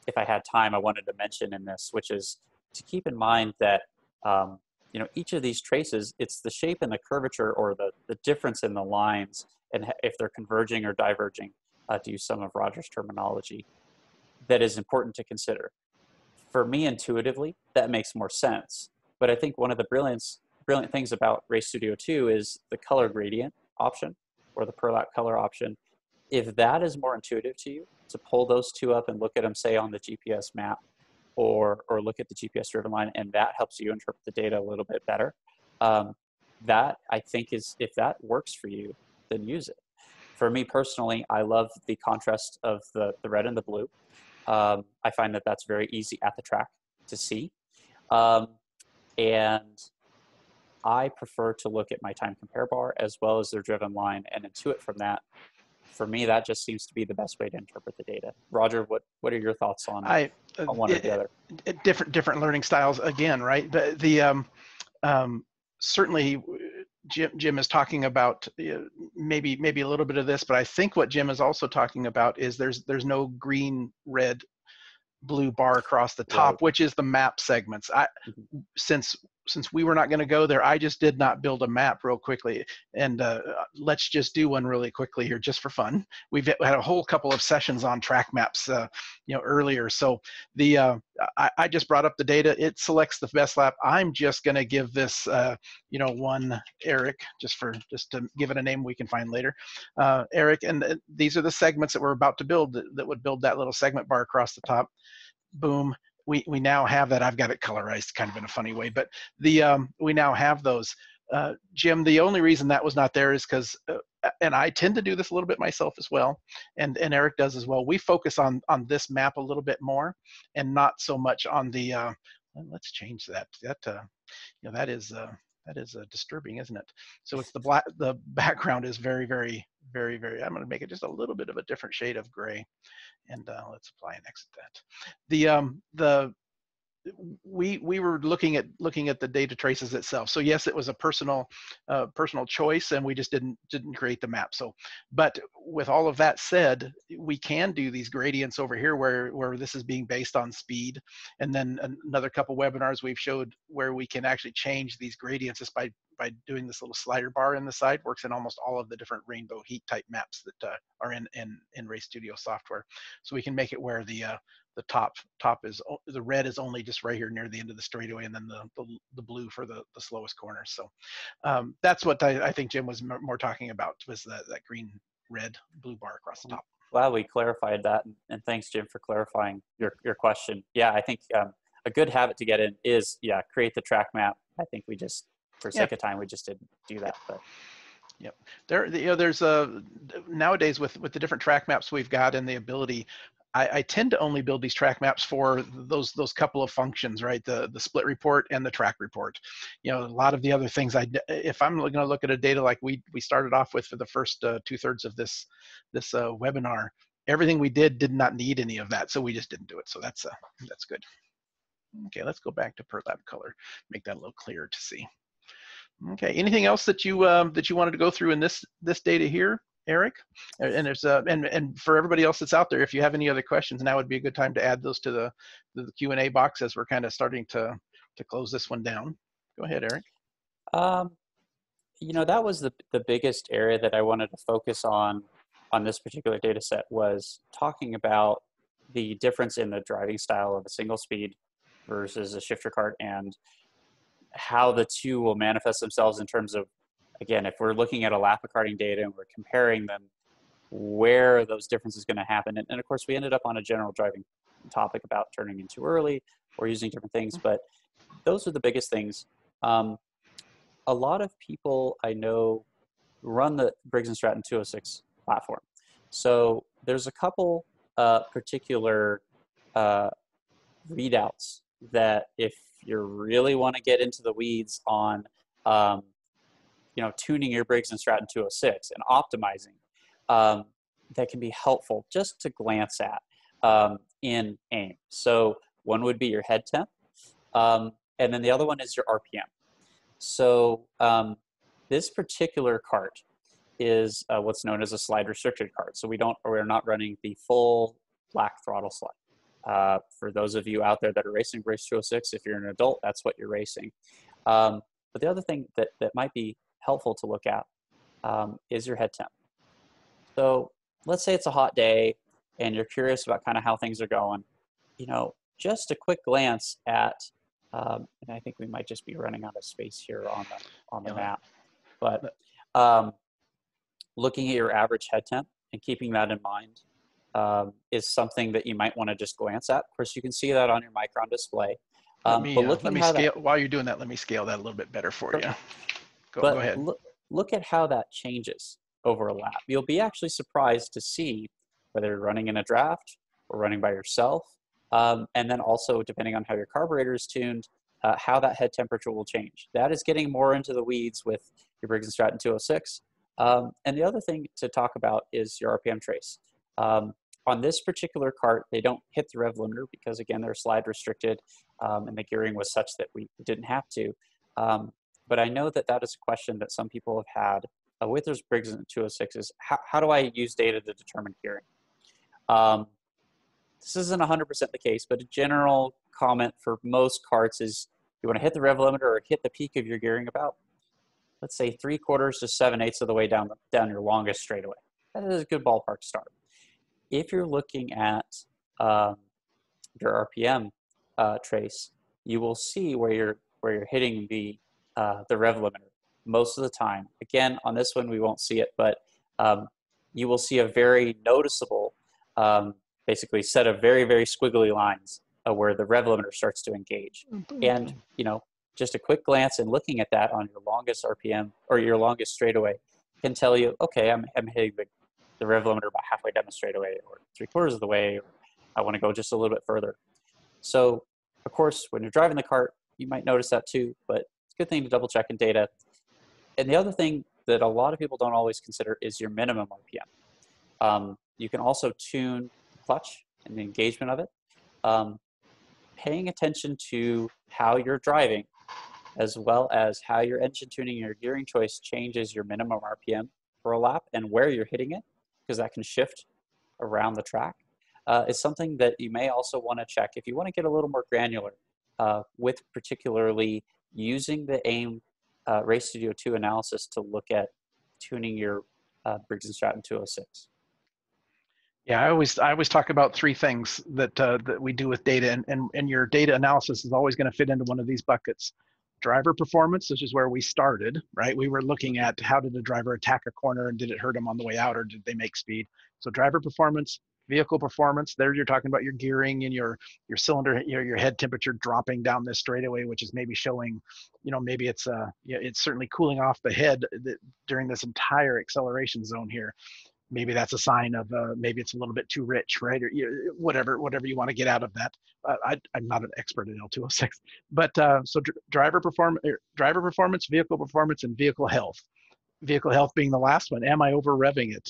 if I had time, I wanted to mention in this, which is to keep in mind that each of these traces, it's the shape and the curvature, or the difference in the lines, and if they're converging or diverging, to use some of Roger's terminology, that is important to consider. For me, intuitively, that makes more sense. But I think one of the brilliant things about Race Studio 2 is the color gradient option, or the pearl-out color option. If that is more intuitive to you, to pull those two up and look at them, say, on the GPS map, or look at the GPS driven line, and that helps you interpret the data a little bit better. That, I think, is, if that works for you, then use it. For me personally, I love the contrast of the red and the blue. I find that that's very easy at the track to see. And I prefer to look at my time compare bar as well as their driven line and intuit from that for me, that just seems to be the best way to interpret the data. Roger, what are your thoughts on, one or the other? Different learning styles again, right? But certainly Jim is talking about maybe a little bit of this, but I think what Jim is also talking about is there's no green, red, blue bar across the top, Right. which is the map segments. Since we were not going to go there, I just did not build a map real quickly. And let's just do one really quickly here, just for fun. We've had a whole couple of sessions on track maps, earlier. So I just brought up the data. It selects the best lap. I'm just going to give this, one Eric, just to give it a name we can find later. Eric, and these are the segments that we're about to build that would build that little segment bar across the top. Boom. We now have that. I've got it colorized kind of in a funny way, but we now have those. Jim, the only reason that was not there is because, and I tend to do this a little bit myself as well, and Eric does as well. We focus on this map a little bit more, and not so much on the. Let's change that. That is disturbing, isn't it? So it's the background is very, very, very, very. I'm going to make it just a little bit of a different shade of gray. And let's apply and exit that. We were looking at the data traces itself. So yes, it was a personal choice, and we just didn't create the map. So, but with all of that said, we can do these gradients over here where this is being based on speed, and then another couple webinars we've showed where we can actually change these gradients just by doing this little slider bar in the side. Works in almost all of the different rainbow heat type maps that are in Race Studio software. So we can make it where the top is, the red is only just right here near the end of the straightaway, and then the blue for the slowest corner. So that's what I think Jim was more talking about, was that green, red, blue bar across the top. Glad we clarified that, and thanks, Jim, for clarifying your question. Yeah, I think a good habit to get in is, create the track map. I think we just, for sake of time, we just didn't do that. But yep, there's nowadays with the different track maps we've got and the ability. I tend to only build these track maps for those couple of functions, right? The split report and the track report. A lot of the other things, if I'm going to look at a data like we started off with for the first 2/3 of this webinar, everything we did not need any of that, so we just didn't do it. So that's good. Okay, let's go back to per lap color, make that a little clearer to see. Okay, anything else that you wanted to go through in this data here, Eric? And there's and for everybody else that's out there, if you have any other questions, now would be a good time to add those to the Q&A box as we're kind of starting to close this one down. Go ahead, Eric. That was the biggest area that I wanted to focus on this particular data set, was talking about the difference in the driving style of a single speed versus a shifter kart, and how the two will manifest themselves in terms of, again, if we're looking at a lap of karting data and we're comparing them, where those differences going to happen. And of course, we ended up on a general driving topic about turning in too early or using different things, but those are the biggest things. A lot of people I know run the Briggs & Stratton 206 platform. So there's a couple particular readouts that, if you really want to get into the weeds on tuning your Briggs & Stratton 206 and optimizing, that can be helpful just to glance at in AIM. So one would be your head temp, and then the other one is your RPM. So this particular kart is what's known as a slide restricted kart. So we're not running the full black throttle slide. For those of you out there that are racing Race 206, if you're an adult, that's what you're racing. But the other thing that might be helpful to look at is your head temp. So let's say it's a hot day and you're curious about kind of how things are going. Just a quick glance at, and I think we might just be running out of space here on the map, but looking at your average head temp and keeping that in mind is something that you might want to just glance at. Of course, you can see that on your Micron display. Let me scale, while you're doing that, let me scale that a little bit better for you. Go ahead. Look at how that changes over a lap. You'll be actually surprised to see whether you're running in a draft or running by yourself. And then also, depending on how your carburetor is tuned, how that head temperature will change. That is getting more into the weeds with your Briggs & Stratton 206. And the other thing to talk about is your RPM trace. On this particular cart, they don't hit the rev limiter because, again, they're slide restricted, and the gearing was such that we didn't have to. But I know that that is a question that some people have had with those Briggs and 206 is, how do I use data to determine gearing? This isn't 100% the case, but a general comment for most carts is you want to hit the rev limiter or hit the peak of your gearing about, let's say, 3/4 to 7/8 of the way down your longest straightaway. That is a good ballpark start. If you're looking at your RPM trace, you will see where you're hitting the rev limiter most of the time. Again, on this one we won't see it, but you will see a very noticeable, basically set of very, very squiggly lines where the rev limiter starts to engage. And just a quick glance and looking at that on your longest RPM or your longest straightaway can tell you, okay, I'm hitting the rev limiter about halfway down the straightaway or 3/4 of the way, or I want to go just a little bit further. So, of course, when you're driving the cart, you might notice that too, but it's a good thing to double check in data. And the other thing that a lot of people don't always consider is your minimum RPM. You can also tune the clutch and the engagement of it. Paying attention to how you're driving, as well as how your engine tuning and your gearing choice changes your minimum RPM for a lap and where you're hitting it, because that can shift around the track, is something that you may also want to check if you want to get a little more granular with particularly using the AIM Race Studio 2 analysis to look at tuning your Briggs & Stratton 206. Yeah, I always talk about three things that we do with data, and your data analysis is always going to fit into one of these buckets. Driver performance, which is where we started, right? We were looking at how did the driver attack a corner and did it hurt them on the way out or did they make speed? So driver performance, vehicle performance, there you're talking about your gearing and your cylinder, your head temperature dropping down this straightaway, which is maybe showing, maybe it's certainly cooling off the head during this entire acceleration zone here. Maybe that's a sign of maybe it's a little bit too rich, right? Or whatever you want to get out of that. I'm not an expert in L206, but so driver performance, vehicle performance, and vehicle health. Vehicle health being the last one. Am I over revving it?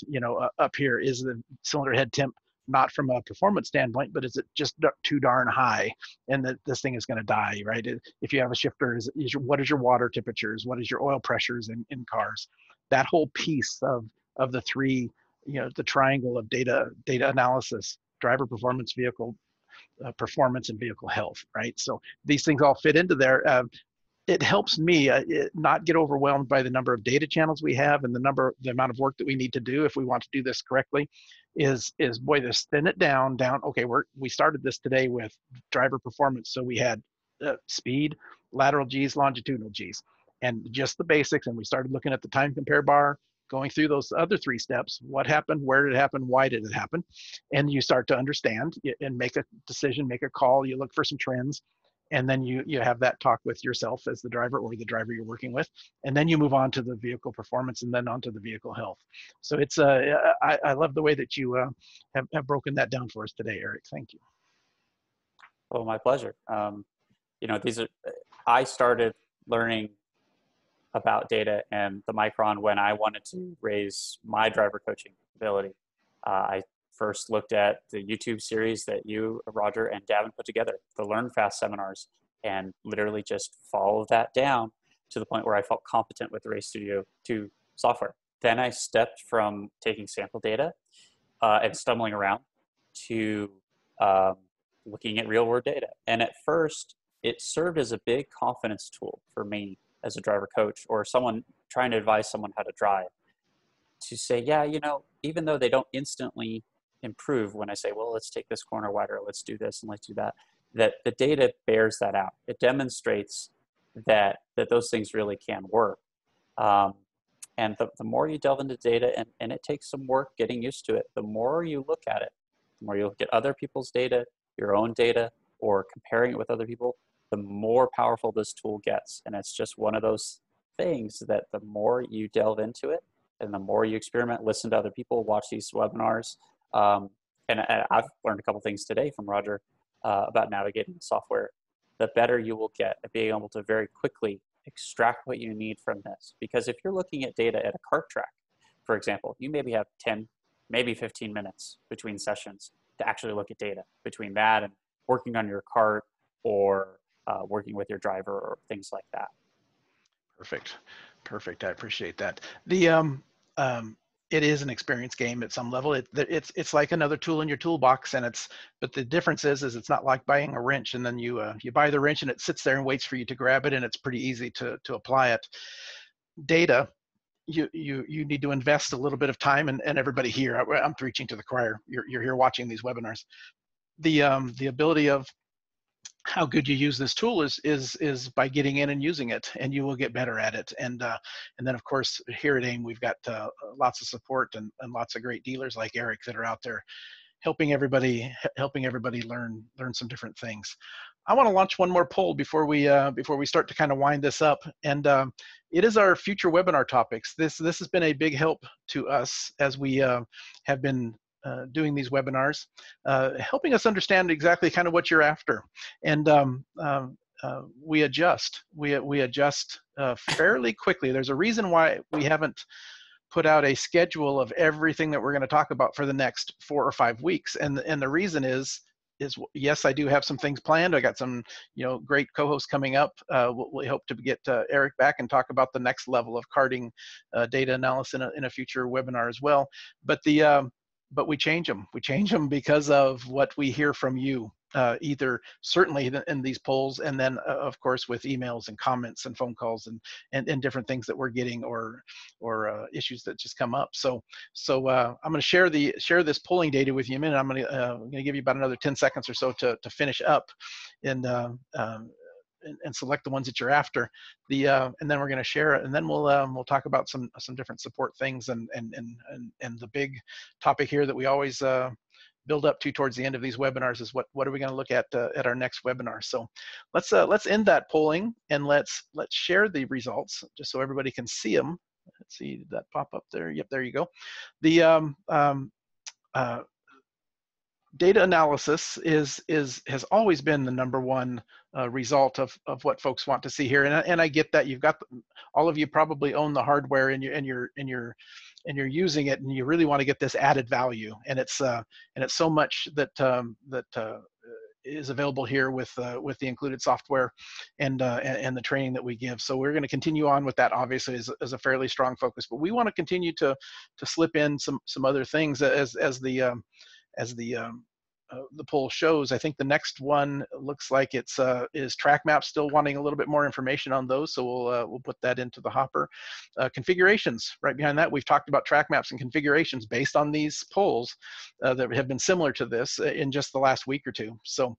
Up here, is the cylinder head temp not from a performance standpoint, but is it just too darn high, and that this thing is going to die, right? If you have a shifter, what is your water temperatures? What is your oil pressures in cars? That whole piece of the three, the triangle of data analysis, driver performance, vehicle performance, and vehicle health, right? So these things all fit into there. It helps me not get overwhelmed by the number of data channels we have and the amount of work that we need to do if we want to do this correctly. Is boy, this thin it down. Okay, we started this today with driver performance, so we had speed, lateral G's, longitudinal G's, and just the basics. And we started looking at the time compare bar, going through those other three steps. What happened? Where did it happen? Why did it happen? And you start to understand and make a decision, make a call. You look for some trends. And then you have that talk with yourself as the driver or the driver you're working with, and then you move on to the vehicle performance and then on to the vehicle health. So it's I love the way that you have broken that down for us today, Eric. Thank you. Well, my pleasure. I started learning about data and the Micron when I wanted to raise my driver coaching ability. I first looked at the YouTube series that you, Roger, and Davin put together, the LearnFast seminars, and literally just followed that down to the point where I felt competent with the Race Studio 2 software. Then I stepped from taking sample data and stumbling around to looking at real-world data. And at first, it served as a big confidence tool for me as a driver coach or someone trying to advise someone how to drive, to say, yeah, even though they don't instantly improve when I say, well, let's take this corner wider, let's do this and let's do that, that the data bears that out. It demonstrates that those things really can work. And the more you delve into data, and it takes some work getting used to it, the more you look at it, the more you look at other people's data, your own data, or comparing it with other people, the more powerful this tool gets. And it's just one of those things that the more you delve into it, and the more you experiment, listen to other people, watch these webinars, and I've learned a couple things today from Roger about navigating the software, the better you will get at being able to very quickly extract what you need from this. Because if you're looking at data at a kart track, for example, you maybe have 10, maybe 15 minutes between sessions to actually look at data between that and working on your cart or working with your driver or things like that. Perfect. Perfect. I appreciate that. It is an experience game at some level. It's like another tool in your toolbox, but the difference is it's not like buying a wrench and then you buy the wrench and it sits there and waits for you to grab it and it's pretty easy to apply it. Data, you need to invest a little bit of time, and everybody here, I'm preaching to the choir. You're here watching these webinars. The ability of how good you use this tool is by getting in and using it, and you will get better at it. And then of course here at AIM we've got lots of support and lots of great dealers like Eric that are out there helping everybody learn some different things. I want to launch one more poll before we start to kind of wind this up, and it is our future webinar topics. This has been a big help to us as we have been doing these webinars, helping us understand exactly kind of what you're after, and we adjust fairly quickly. There's a reason why we haven't put out a schedule of everything that we're going to talk about for the next 4 or 5 weeks, and the reason is yes, I do have some things planned. I got some great co-hosts coming up. We hope to get Eric back and talk about the next level of karting data analysis in a future webinar as well. But we change them because of what we hear from you, either certainly in these polls, and then of course with emails and comments and phone calls and different things that we're getting, or issues that just come up. So I'm going to share this polling data with you in a minute. I'm going to give you about another 10 seconds or so to finish up and select the ones that you're after. And then we're going to share it, and then we'll talk about some different support things, and the big topic here that we always build up to towards the end of these webinars is what are we going to look at our next webinar. So let's end that polling, and let's share the results just so everybody can see them. Let's see, did that pop up there? Yep, there you go. The data analysis has always been the number one result of what folks want to see here, and I get that. You've got all of you probably own the hardware, and you're using it, and you really want to get this added value, and it's so much that is available here with the included software and the training that we give. So we're going to continue on with that, obviously, as a fairly strong focus, but we want to continue to slip in some other things as the poll shows. I think the next one looks like it's is track maps. Still wanting a little bit more information on those, so we'll put that into the hopper. Configurations right behind that. We've talked about track maps and configurations based on these polls that have been similar to this in just the last week or two. So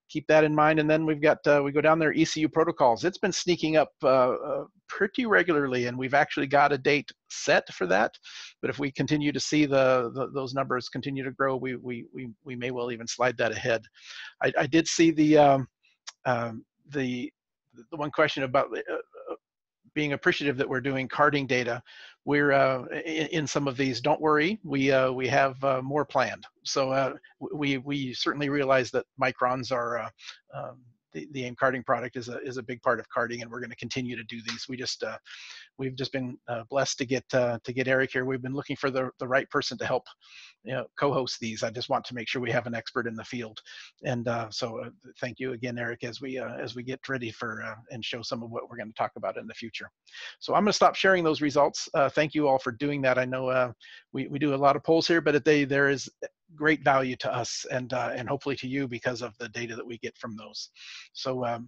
keep that in mind. And then we've got we go down there, ECU protocols. It's been sneaking up pretty regularly, and we've actually got a date set for that. But if we continue to see those numbers continue to grow, we may well even slide that ahead. I did see the one question about being appreciative that we're doing karting data. We're in some of these. Don't worry, we have more planned. So we certainly realize that microns are the AIM karting product is a big part of karting, and we're going to continue to do these. We've just been blessed to get Eric here. We've been looking for the right person to help co-host these. I just want to make sure we have an expert in the field, and so thank you again, Eric, as we get ready for and show some of what we're going to talk about in the future. So I'm going to stop sharing those results. Thank you all for doing that. I know we do a lot of polls here, but there is great value to us and hopefully to you because of the data that we get from those. So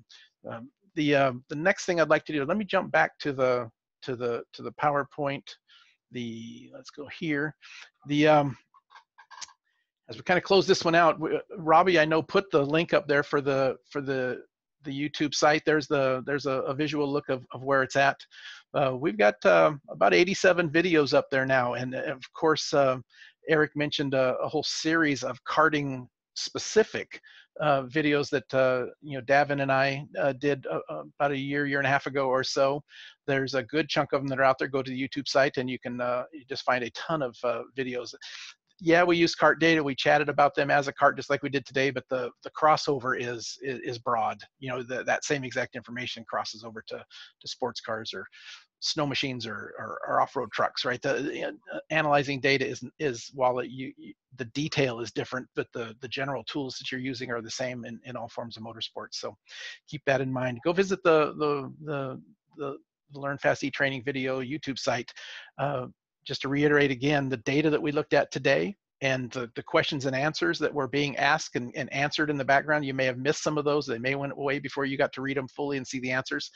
the next thing I'd like to do, let me jump back to the PowerPoint. Let's go here. As we kind of close this one out, Robbie, I know, put the link up there for the YouTube site. There's a visual look of where it's at. We've got about 87 videos up there now, and of course Eric mentioned a whole series of karting specific videos that Davin and I did about a year and a half ago or so. There's a good chunk of them that are out there. Go to the YouTube site, and you can you just find a ton of videos. Yeah, we use kart data. We chatted about them as a kart, just like we did today. But the crossover is broad. That same exact information crosses over to sports cars or snow machines or off-road trucks, right? Analyzing data is while the detail is different, but the general tools that you're using are the same in all forms of motorsports. So keep that in mind. Go visit the LearnFast e-training video YouTube site. Just to reiterate again, the data that we looked at today and the questions and answers that were being asked and answered in the background, you may have missed some of those. They may went away before you got to read them fully and see the answers.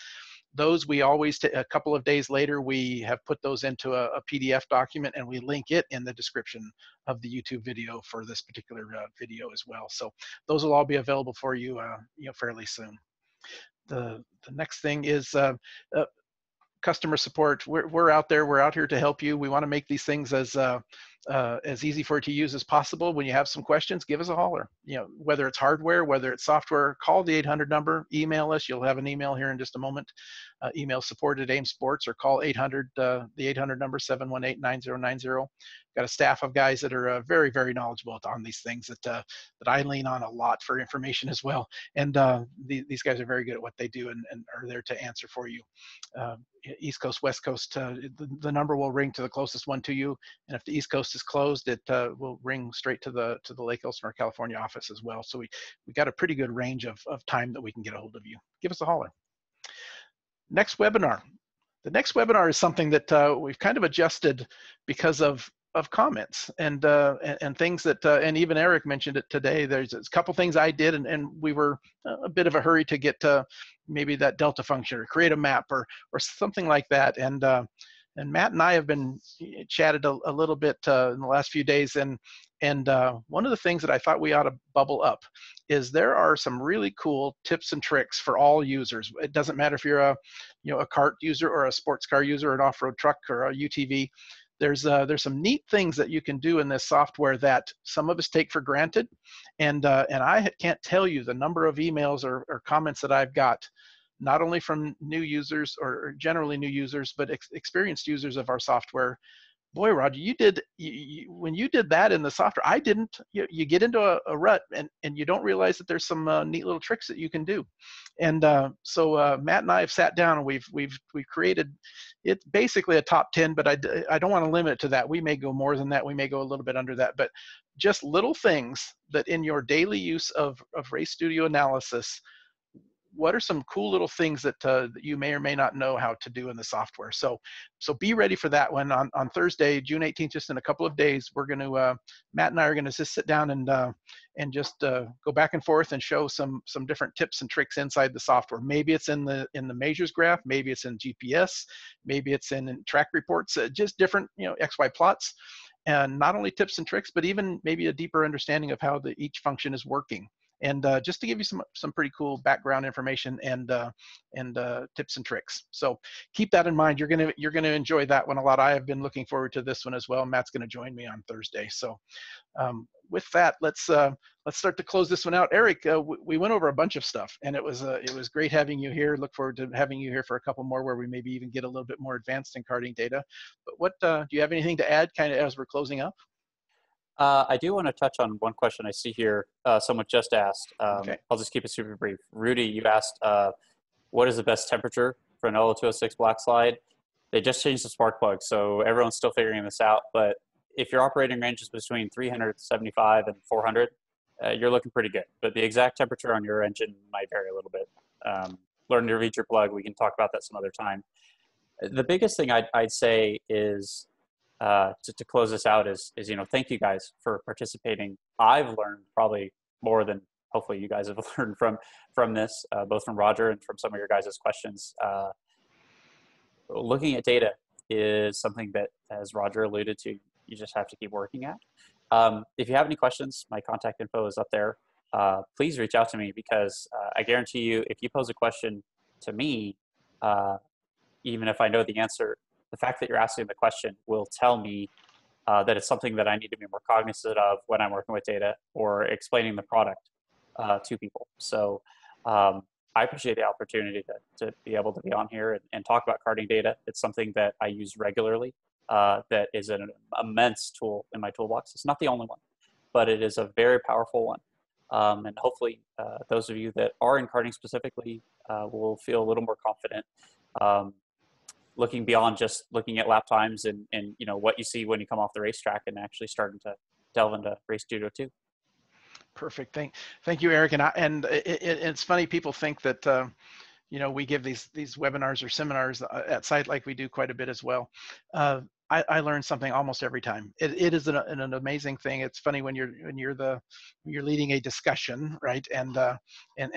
Those we always, a couple of days later, we have put those into a PDF document and we link it in the description of the YouTube video for this particular video as well. So those will all be available for you, fairly soon. The next thing is customer support. We're out there. We're out here to help you. We want to make these things as easy for you to use as possible. When you have some questions, give us a holler. Whether it's hardware, whether it's software, call the 800 number, email us. You'll have an email here in just a moment. Email support@aimsports or call 800, the 800 number, 718-9090. Got a staff of guys that are very, very knowledgeable on these things that I lean on a lot for information as well. And these guys are very good at what they do and are there to answer for you. East Coast, West Coast, the number will ring to the closest one to you. And if the East Coast is closed, it will ring straight to the Lake Elsinore, California office as well. So we got a pretty good range of time that we can get a hold of you. Give us a holler. Next webinar. The next webinar is something that we've kind of adjusted because of comments and things that, and even Eric mentioned it today. There's a couple things I did, and we were a bit of a hurry to get maybe that delta function or create a map or something like that. And Matt and I have been chatted a little bit in the last few days, and one of the things that I thought we ought to bubble up is there are some really cool tips and tricks for all users. It doesn't matter if you're a kart user or a sports car user, or an off-road truck or a UTV. There's some neat things that you can do in this software that some of us take for granted, and I can't tell you the number of emails or comments that I've got, not only from new users or generally new users, but experienced users of our software. Boy, Roger, when you did that in the software, I didn't. You get into a rut and you don't realize that there's some neat little tricks that you can do. And so Matt and I have sat down and we've created it, basically a top 10, but I don't want to limit it to that. We may go more than that. We may go a little bit under that, but just little things that in your daily use of Race Studio analysis, what are some cool little things that you may or may not know how to do in the software? So be ready for that one on Thursday, June 18th, just in a couple of days. We're going to, Matt and I are going to just sit down and just go back and forth and show some different tips and tricks inside the software. Maybe it's in the measures graph, maybe it's in GPS, maybe it's in track reports, just different, XY plots. And not only tips and tricks, but even maybe a deeper understanding of how each function is working. And just to give you some pretty cool background information and tips and tricks. So keep that in mind. You're gonna enjoy that one a lot. I have been looking forward to this one as well. Matt's gonna join me on Thursday. So with that, let's start to close this one out. Eric, we went over a bunch of stuff, and it was great having you here. Look forward to having you here for a couple more where we maybe even get a little bit more advanced in karting data. But what do you have anything to add, kind of as we're closing up? I do want to touch on one question I see here. Someone just asked. Okay. I'll just keep it super brief. Rudy, you asked, what is the best temperature for an L206 black slide? They just changed the spark plug, so everyone's still figuring this out. But if your operating range is between 375 and 400, you're looking pretty good. But the exact temperature on your engine might vary a little bit. Learn to read your plug. We can talk about that some other time. The biggest thing I'd say is, to close this out is thank you guys for participating. I've learned probably more than hopefully you guys have learned from this, both from Roger and from some of your guys' questions. Looking at data is something that, as Roger alluded to, you just have to keep working at. If you have any questions, my contact info is up there. Please reach out to me, because I guarantee you, if you pose a question to me, even if I know the answer, the fact that you're asking the question will tell me that it's something that I need to be more cognizant of when I'm working with data or explaining the product to people. So I appreciate the opportunity to be able to be on here and talk about karting data. It's something that I use regularly, that is an immense tool in my toolbox. It's not the only one, but it is a very powerful one. And hopefully those of you that are in karting specifically will feel a little more confident looking beyond just looking at lap times and you know, what you see when you come off the racetrack, and actually starting to delve into race judo too. Perfect. Thank you, Eric. And it's funny, people think that you know, we give these webinars or seminars at site, like we do quite a bit as well. I learn something almost every time. It is an amazing thing. It's funny when you're leading a discussion, right? And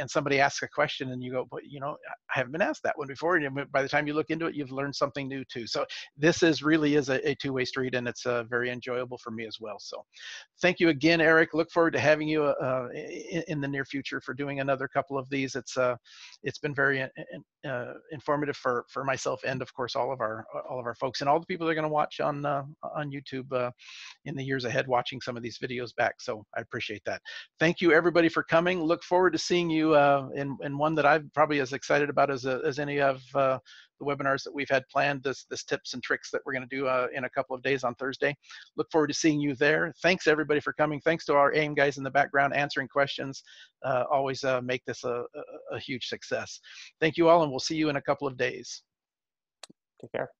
somebody asks a question and you go, but you know, I haven't been asked that one before. And by the time you look into it, you've learned something new too. So this really is a two-way street, and it's very enjoyable for me as well. So thank you again, Eric. Look forward to having you in the near future for doing another couple of these. It's been very informative for myself, and of course all of our folks and all the people that are going to watch on YouTube in the years ahead, watching some of these videos back. So I appreciate that. Thank you everybody for coming. Look forward to seeing you in one that I'm probably as excited about as any of the webinars that we've had planned, this tips and tricks that we're going to do in a couple of days on Thursday. Look forward to seeing you there. Thanks everybody for coming. Thanks to our AIM guys in the background answering questions. Always make this a huge success. Thank you all, and we'll see you in a couple of days. Take care.